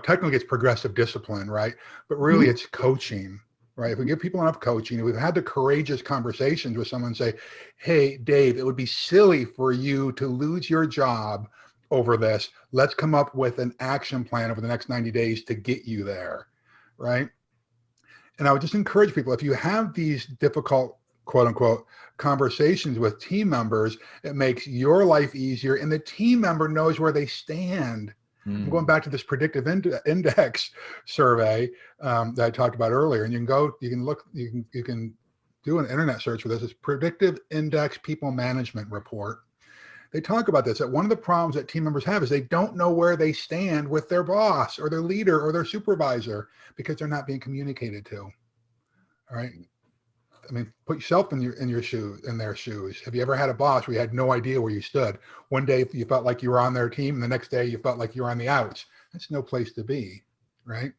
technically it's progressive discipline, right? But really it's coaching, right? If we give people enough coaching, if we've had the courageous conversations with someone say, hey, Dave, it would be silly for you to lose your job over this. Let's come up with an action plan over the next 90 days to get you there, right? And I would just encourage people, if you have these difficult, quote unquote, conversations with team members, it makes your life easier and the team member knows where they stand. I'm going back to this predictive index survey that I talked about earlier, and you can do an internet search for this. It's predictive index people management report. They talk about this, that one of the problems that team members have is they don't know where they stand with their boss or their leader or their supervisor because they're not being communicated to. All right. I mean, put yourself in their shoes. Have you ever had a boss where you had no idea where you stood? One day you felt like you were on their team, and the next day you felt like you were on the outs. That's no place to be, right?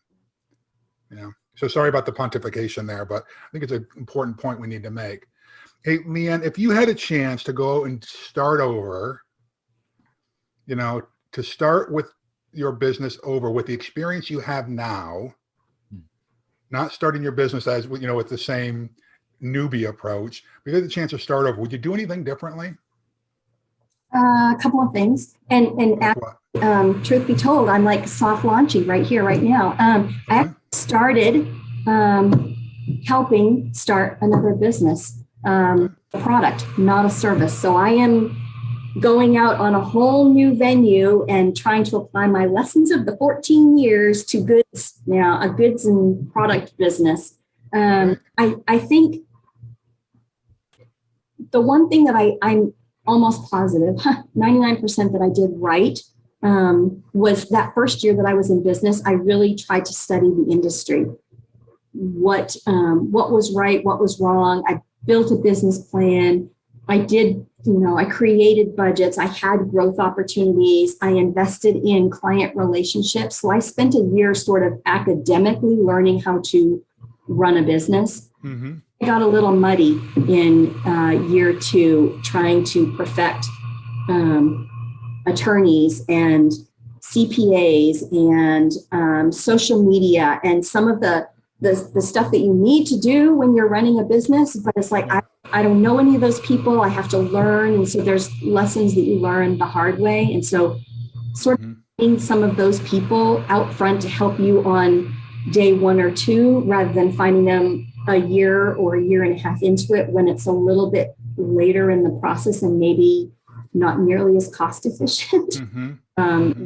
So sorry about the pontification there, but I think it's an important point we need to make. Hey, Leanne, if you had a chance to go and start over, to start with your business over with the experience you have now, not starting your business as, with the same newbie approach, we had the chance to start over, would you do anything differently?
A couple of things. And truth be told, I'm like soft launching right here, right now. I started helping start another business, a product, not a service. So I am going out on a whole new venue and trying to apply my lessons of the 14 years to goods now, a goods and product business. I think the one thing that I'm almost positive, 99% that I did right, was that first year that I was in business, I really tried to study the industry. What was right, what was wrong. I built a business plan. I did, I created budgets. I had growth opportunities. I invested in client relationships. So I spent a year sort of academically learning how to run a business. I got a little muddy in year 2, trying to perfect attorneys and CPAs and social media and some of the the stuff that you need to do when you're running a business, but it's like, I don't know any of those people. I have to learn. And so there's lessons that you learn the hard way. And so sort of getting some of those people out front to help you on day 1 or 2, rather than finding them a year or a year and a half into it when it's a little bit later in the process and maybe not nearly as cost efficient.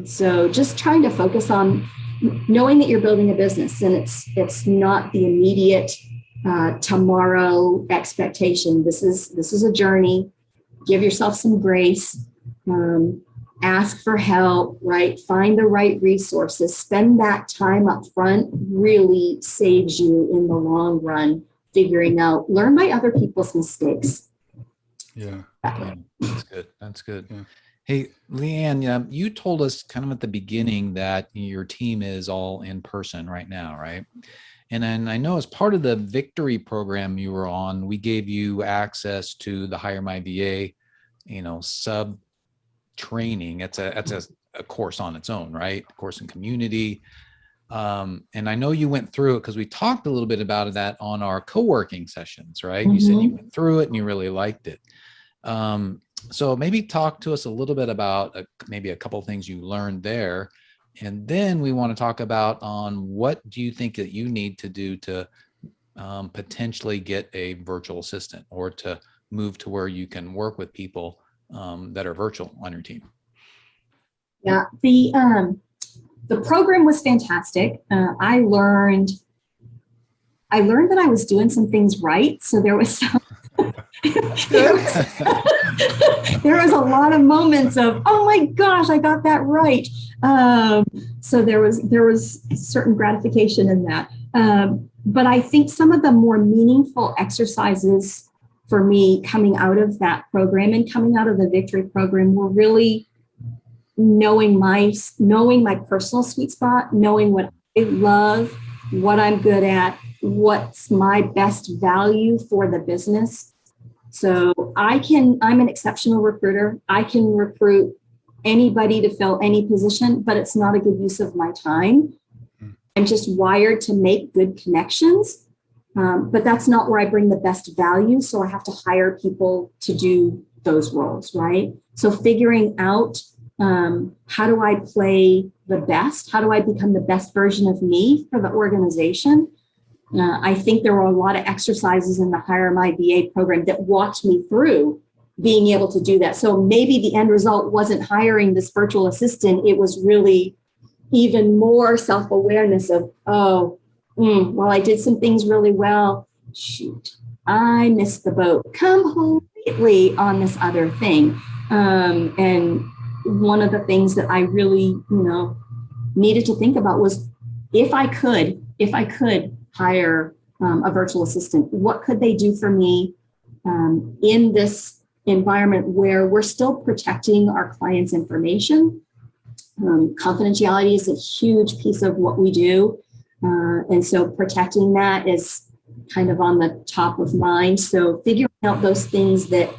So just trying to focus on knowing that you're building a business, and it's not the immediate tomorrow expectation. This is a journey. Give yourself some grace. Ask for help, right? Find the right resources. Spend that time up front. Really saves you in the long run. Figuring out, learn by other people's mistakes.
Yeah.
That's good. That's good.
Yeah.
Hey, Leanne, you told us kind of at the beginning that your team is all in person right now, right? And then I know as part of the Victory program you were on, we gave you access to the HireMyVA, sub training. It's a course on its own, right? Course in community. And I know you went through it because we talked a little bit about that on our co-working sessions, right? You said you went through it and you really liked it. So maybe talk to us a little bit about maybe a couple of things you learned there. And then we want to talk about on what do you think that you need to do to potentially get a virtual assistant, or to move to where you can work with people that are virtual on your team.
Yeah, the program was fantastic. I learned that I was doing some things right. So there was some there was a lot of moments of, oh my gosh, I got that right. So there was certain gratification in that. But I think some of the more meaningful exercises for me coming out of that program and coming out of the Victory program were really knowing my personal sweet spot, knowing what I love, what I'm good at, what's my best value for the business. So I'm an exceptional recruiter. I can recruit anybody to fill any position, but it's not a good use of my time. I'm just wired to make good connections, but that's not where I bring the best value. So I have to hire people to do those roles, right? So figuring out how do I play the best? How do I become the best version of me for the organization? I think there were a lot of exercises in the HireMyVA program that walked me through being able to do that. So maybe the end result wasn't hiring this virtual assistant. It was really even more self-awareness of, well, I did some things really well. Shoot, I missed the boat completely on this other thing. And one of the things that I really, needed to think about was if I could hire a virtual assistant, what could they do for me in this environment where we're still protecting our clients' information. Confidentiality is a huge piece of what we do. And so protecting that is kind of on the top of mind. So figuring out those things that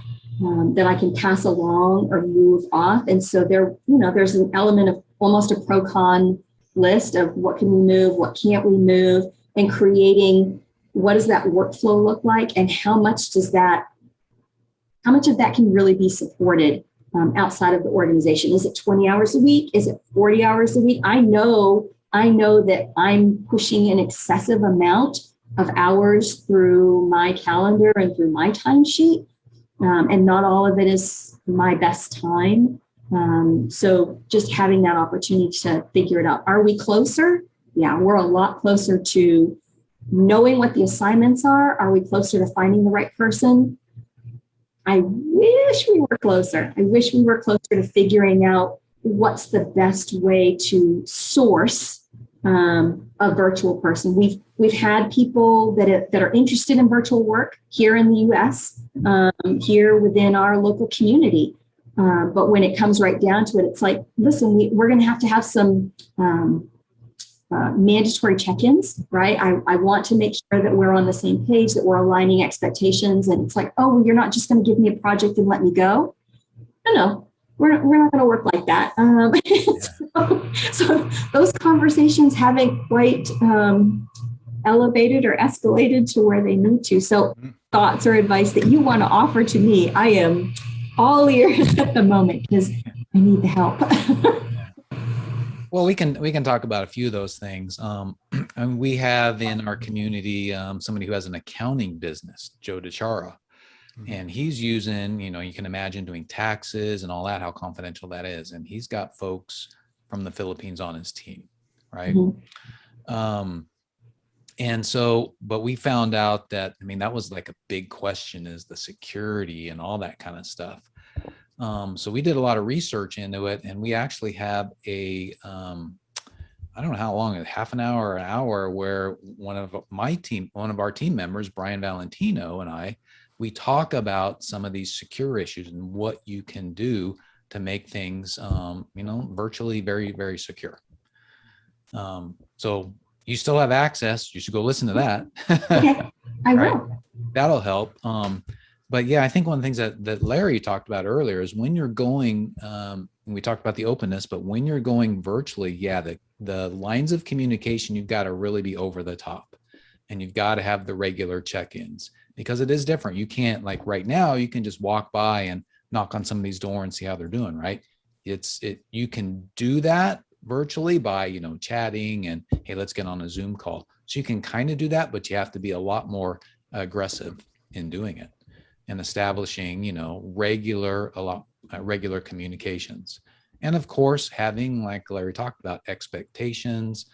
I can pass along or move off. And so there's an element of almost a pro-con list of what can we move, what can't we move, and creating what does that workflow look like, and how much of that can really be supported outside of the organization. Is it 20 hours a week? Is it 40 hours a week? I know that I'm pushing an excessive amount of hours through my calendar and through my timesheet, and not all of it is my best time. So just having that opportunity to figure it out. Are we closer? Yeah, we're a lot closer to knowing what the assignments are. Are we closer to finding the right person? I wish we were closer. I wish we were closer to figuring out what's the best way to source a virtual person. We've had people that are interested in virtual work here in the U.S., here within our local community. But when it comes right down to it, it's like, listen, we're going to have some mandatory check-ins, right? I want to make sure that we're on the same page, that we're aligning expectations. And it's like, oh, well, you're not just going to give me a project and let me go. No, we're not going to work like that. So those conversations haven't quite elevated or escalated to where they need to. So thoughts or advice that you want to offer to me, I am all ears at the moment because I need the help.
Well, we can talk about a few of those things. And we have in our community somebody who has an accounting business, Joe DeChara, and he's using, you can imagine doing taxes and all that, how confidential that is. And he's got folks from the Philippines on his team, right? And so, but we found out that, that was like a big question, is the security and all that kind of stuff. So we did a lot of research into it, and we actually have a, I don't know how long, half an hour or an hour, where one of our team members, Brian Valentino, and we talk about some of these secure issues and what you can do to make things, virtually very, very secure. So you still have access. You should go listen to that.
Okay, I
right?
will.
That'll help. But yeah, I think one of the things that Larry talked about earlier is when you're going, we talked about the openness, but when you're going virtually, yeah, the lines of communication, you've got to really be over the top, and you've got to have the regular check-ins, because it is different. You can't, like right now, you can just walk by and knock on somebody's door and see how they're doing, right? You can do that virtually by, chatting and, hey, let's get on a Zoom call. So you can kind of do that, but you have to be a lot more aggressive in doing it and establishing, regular communications. And of course, having, like Larry talked about, expectations,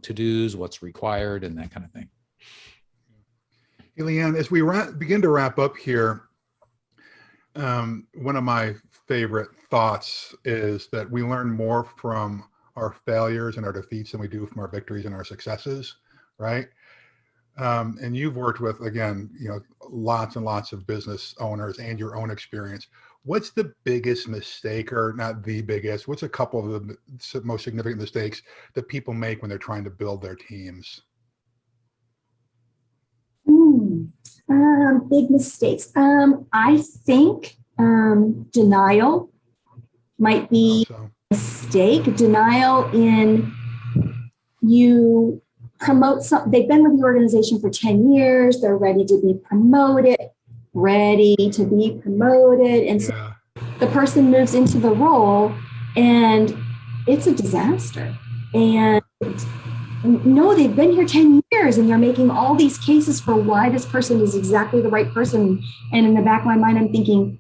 to-dos, what's required, and that kind of thing.
Hey, Leanne, as we begin to wrap up here, one of my favorite thoughts is that we learn more from our failures and our defeats than we do from our victories and our successes, right? And you've worked with, again, lots and lots of business owners and your own experience. What's the biggest mistake, or not the biggest, what's a couple of the most significant mistakes that people make when they're trying to build their teams?
Big mistakes. I think denial might be a mistake. Denial in you promote some, they've been with the organization for 10 years, they're ready to be promoted. And so the person moves into the role and it's a disaster. And no, they've been here 10 years and they're making all these cases for why this person is exactly the right person. And in the back of my mind, I'm thinking,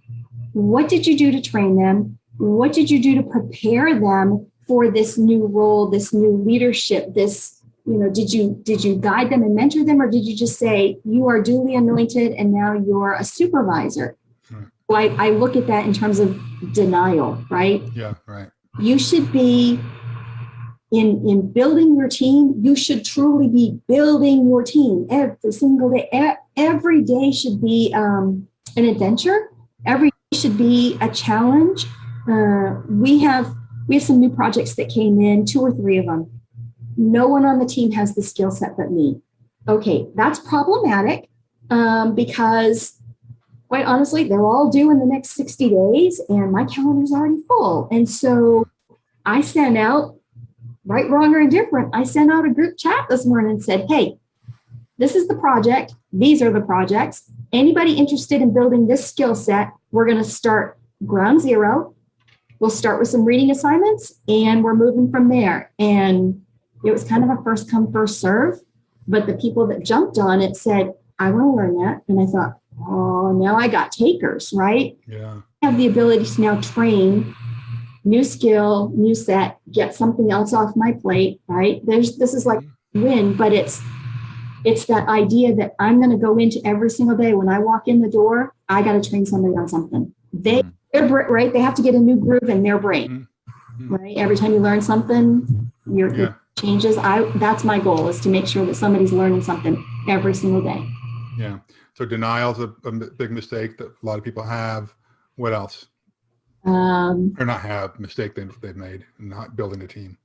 what did you do to train them? What did you do to prepare them for this new role, this new leadership, this, did you guide them and mentor them, or did you just say, you are duly anointed and now you're a supervisor? So I look at that in terms of denial, right? Yeah, right. You should be in building your team, you should truly be building your team every single day. Every day should be an adventure. Every day should be a challenge. We have some new projects that came in, 2 or 3 of them. No one on the team has the skill set but me. Okay, that's problematic because quite honestly, they're all due in the next 60 days and my calendar's already full. And so I sent out, right, wrong, or indifferent, I sent out a group chat this morning and said, hey, this is the project. These are the projects. Anybody interested in building this skill set, we're going to start ground zero. We'll start with some reading assignments and we're moving from there. And it was kind of a first come, first serve. But the people that jumped on it said, I want to learn that. And I thought, oh, now I got takers, right? Yeah. I have the ability to now train, new skill, new set, get something else off my plate, right? This is like a win, but it's that idea that I'm going to go into every single day. When I walk in the door, I got to train somebody on something. They're right. They have to get a new groove in their brain, right? Every time you learn something, it changes. That's my goal, is to make sure that somebody's learning something every single day.
Yeah. So denial is a big mistake that a lot of people have. What else? Or not have, mistake they've made in not building a team.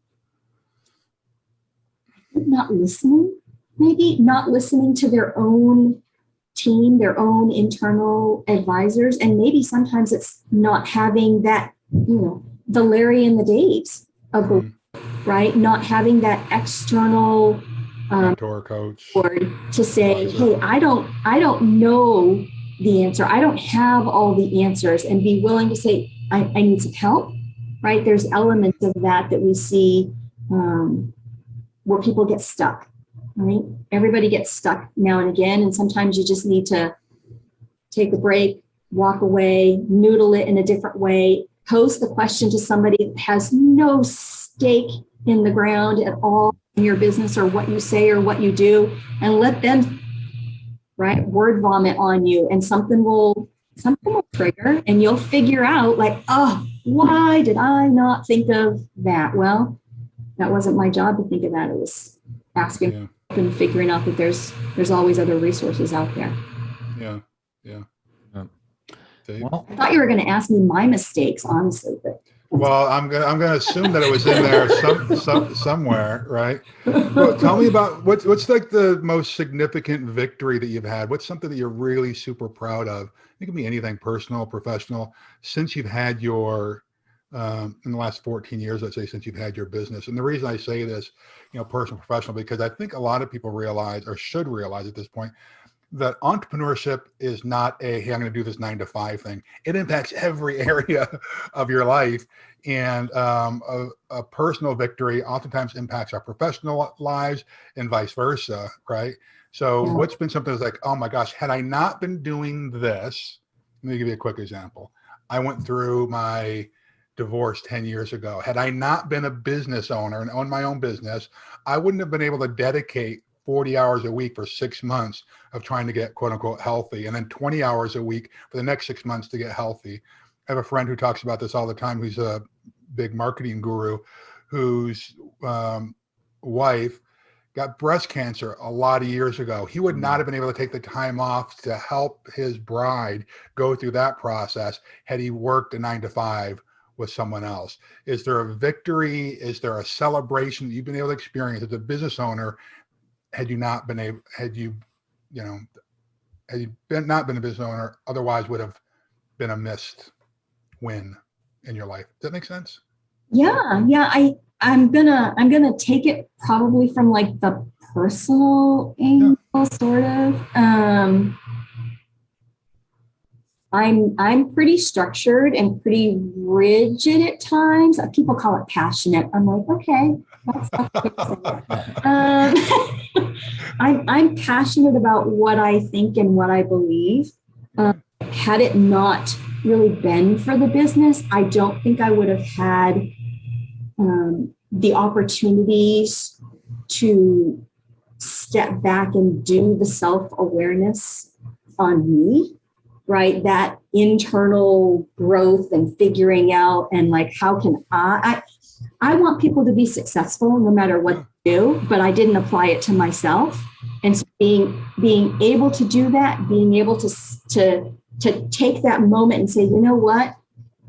Not listening, maybe not listening to their own team, their own internal advisors. And maybe sometimes it's not having that, the Larry and the Daves of the, right? Not having that external
mentor, coach,
board to say,
advisor.
hey, I don't know the answer. I don't have all the answers, and be willing to say, I need some help, right? There's elements of that we see where people get stuck, right? Everybody gets stuck now and again, and sometimes you just need to take a break, walk away, noodle it in a different way, pose the question to somebody that has no stake in the ground at all in your business or what you say or what you do, and let them, right, word vomit on you, and something will trigger, and you'll figure out like, oh, why did I not think of that? Well, that wasn't my job to think of that. It was asking and figuring out that there's always other resources out there.
Yeah.
Well,
I thought you were going to ask me my mistakes, honestly, but
well, I'm gonna assume that it was in there somewhere, right? Well, tell me about what's like the most significant victory that you've had. What's something that you're really super proud of? It can be anything, personal, professional, since you've had your in the last 14 years, let's say, since you've had your business. And the reason I say this, personal, professional, because I think a lot of people realize, or should realize at this point, that entrepreneurship is not a, hey, I'm going to do this 9 to 5 thing. It impacts every area of your life. And a personal victory oftentimes impacts our professional lives and vice versa, right? So what's been something that's like, oh my gosh, had I not been doing this, let me give you a quick example. I went through my divorce 10 years ago. Had I not been a business owner and owned my own business, I wouldn't have been able to dedicate 40 hours a week for 6 months of trying to get quote unquote healthy, and then 20 hours a week for the next 6 months to get healthy. I have a friend who talks about this all the time, who's a big marketing guru, whose wife got breast cancer a lot of years ago. He would not have been able to take the time off to help his bride go through that process had he worked a 9 to 5 with someone else. Is there a victory? Is there a celebration that you've been able to experience as a business owner? Had you not been able, had you not been a business owner, otherwise would have been a missed win in your life. Does that make sense?
Yeah. I'm gonna take it probably from like the personal angle, sort of. I'm pretty structured and pretty rigid at times. People call it passionate. I'm like, okay, I'm passionate about what I think and what I believe. Had it not really been for the business, I don't think I would have had the opportunities to step back and do the self-awareness on me, right? That internal growth and figuring out, and like, how can I want people to be successful no matter what they do, but I didn't apply it to myself. And so being able to do that, being able to take that moment and say, you know what,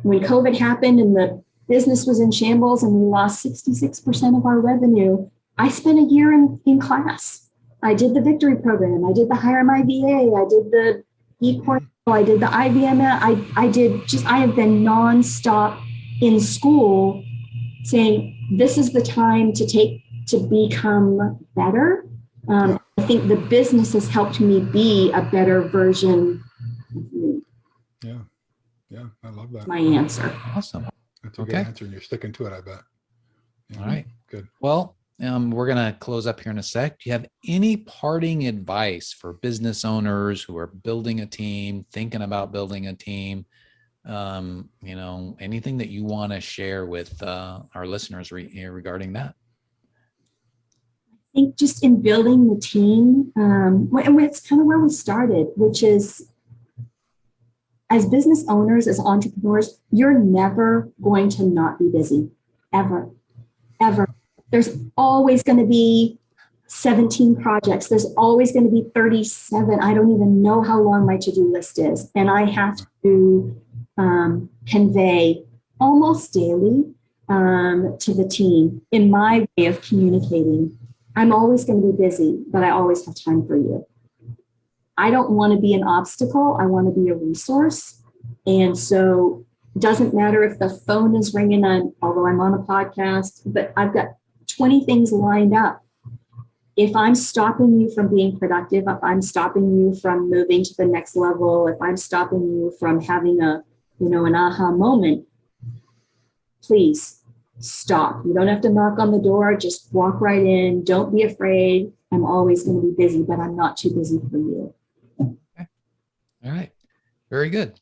when COVID happened and the business was in shambles and we lost 66% of our revenue, I spent a year in class. I did the Victory program. I did the HireMyVA. I did the eCourse. I did the IBM. I have been nonstop in school saying, this is the time to become better. I think the business has helped me be a better version of me.
Yeah, I love that.
My answer.
Awesome.
That's a good answer, and you're sticking to it, I bet.
All right.
Good.
Well, we're going to close up here in a sec. Do you have any parting advice for business owners who are building a team, thinking about building a team? Anything that you want to share with our listeners regarding that?
I think just in building the team, and it's kind of where we started, which is, as business owners, as entrepreneurs, you're never going to not be busy, ever. There's always going to be 17 projects. There's always going to be 37. I don't even know how long my to-do list is. And I have to convey almost daily to the team in my way of communicating. I'm always going to be busy, but I always have time for you. I don't want to be an obstacle. I want to be a resource. And so it doesn't matter if the phone is ringing, although I'm on a podcast, but I've got 20 things lined up. if I'm stopping you from being productive, if I'm stopping you from moving to the next level, if I'm stopping you from having an aha moment, please stop. You don't have to knock on the door. Just walk right in. Don't be afraid. I'm always going to be busy, but I'm not too busy for you.
Okay. All right. Very good.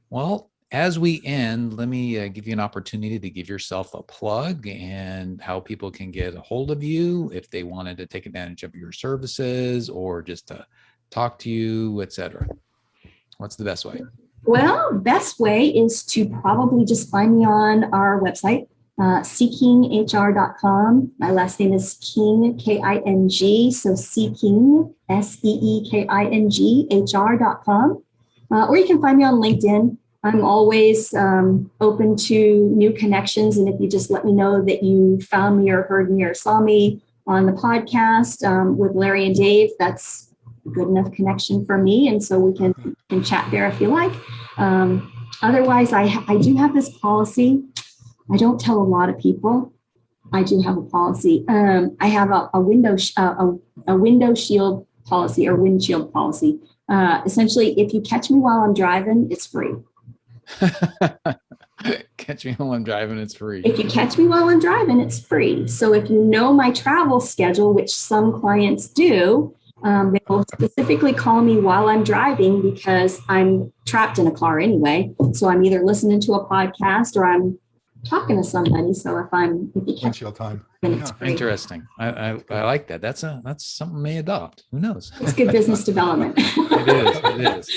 Well, as we end, let me give you an opportunity to give yourself a plug and how people can get a hold of you if they wanted to take advantage of your services or just to talk to you, etc. What's the best way?
Well, best way is to probably just find me on our website, seekinghr.com. My last name is King, K-I-N-G. So seeking, S-E-E-K-I-N-G, HR.com. Or you can find me on LinkedIn. I'm always open to new connections. And if you just let me know that you found me or heard me or saw me on the podcast with Larry and Dave, that's a good enough connection for me. And so we can chat there if you like. Otherwise, I do have this policy. I don't tell a lot of people. I do have a policy. I have a window shield policy or windshield policy. Essentially, if you catch me while I'm driving, it's free.
Catch me while I'm driving, it's free.
If you catch me while I'm driving, it's free. So if you know my travel schedule, which some clients do, they will specifically call me while I'm driving because I'm trapped in a car anyway. So I'm either listening to a podcast or I'm talking to somebody. So if you catch
Windshield time.
it's free.
Interesting. I like that. That's something I may adopt. Who knows?
It's good business development.
It is.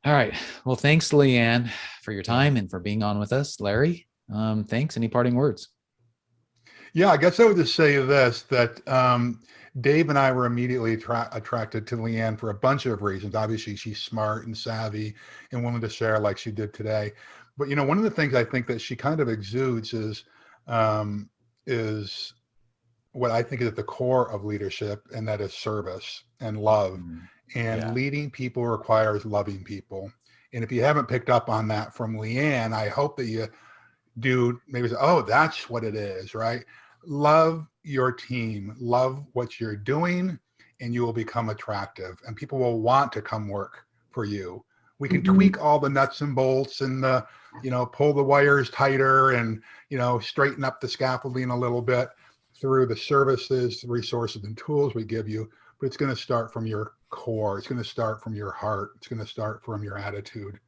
All right. Well, thanks, Leanne, for your time and for being on with us. Larry, thanks. Any parting words?
Yeah, I guess I would just say this, that Dave and I were immediately attracted to Leanne for a bunch of reasons. Obviously, she's smart and savvy and willing to share like she did today. But, one of the things I think that she kind of exudes is what I think is at the core of leadership, and that is service and love. And leading people requires loving people. And if you haven't picked up on that from Leanne, I hope that you do maybe say, oh, that's what it is, right? Love your team, love what you're doing, and you will become attractive and people will want to come work for you. We can tweak all the nuts and bolts and pull the wires tighter and, straighten up the scaffolding a little bit through the services, resources, and tools we give you. But it's going to start from your core. It's going to start from your heart. It's going to start from your attitude.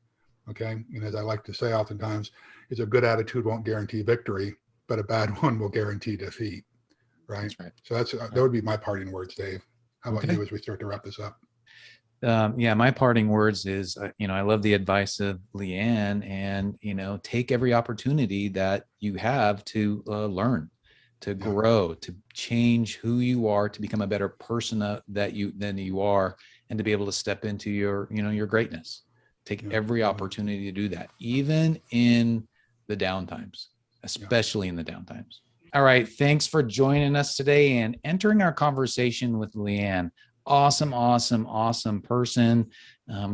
Okay. And as I like to say oftentimes, is a good attitude won't guarantee victory, but a bad one will guarantee defeat. Right. That's right. So that would be my parting words, Dave. How about you as we start to wrap this up?
My parting words is, I love the advice of Leanne and, take every opportunity that you have to learn, to grow, to change who you are, to become a better person than you are, and to be able to step into your greatness. Take every opportunity to do that, even in the downtimes, especially in the downtimes. All right. Thanks for joining us today and entering our conversation with Leanne. Awesome person.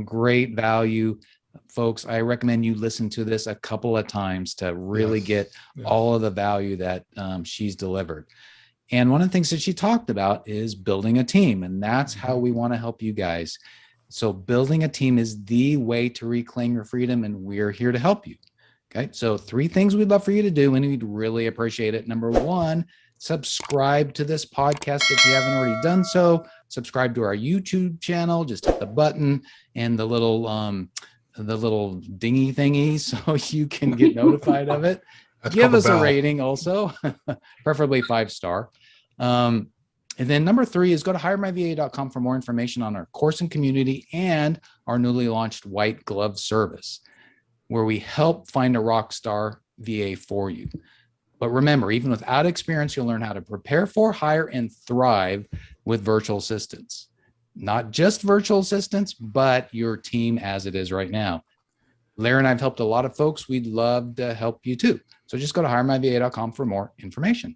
Great value. Folks, I recommend you listen to this a couple of times to really get all of the value that she's delivered. And one of the things that she talked about is building a team. And that's how we want to help you guys. So building a team is the way to reclaim your freedom. And we're here to help you. Okay. So 3 things we'd love for you to do, and we'd really appreciate it. Number 1, subscribe to this podcast if you haven't already done so. Subscribe to our YouTube channel. Just hit the button and the little dingy thingy so you can get notified of it. Give us a rating also, preferably 5-star. And then number 3 is go to HireMyVA.com for more information on our course and community and our newly launched white glove service, where we help find a rock star VA for you. But remember, even without experience, you'll learn how to prepare for, hire, and thrive with virtual assistants. Not just virtual assistants, but your team as it is right now. Larry and I have helped a lot of folks. We'd love to help you too. So just go to HireMyVA.com for more information.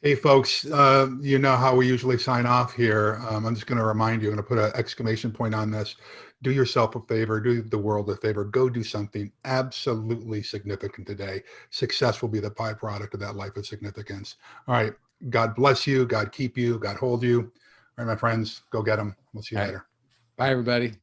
Hey, folks, you know how we usually sign off here. I'm just going to remind you, I'm going to put an exclamation point on this. Do yourself a favor, do the world a favor, go do something absolutely significant today. Success will be the byproduct of that life of significance. All right. God bless you. God keep you. God hold you. All right, my friends, go get them. We'll see you
All right.
later.
Bye, everybody.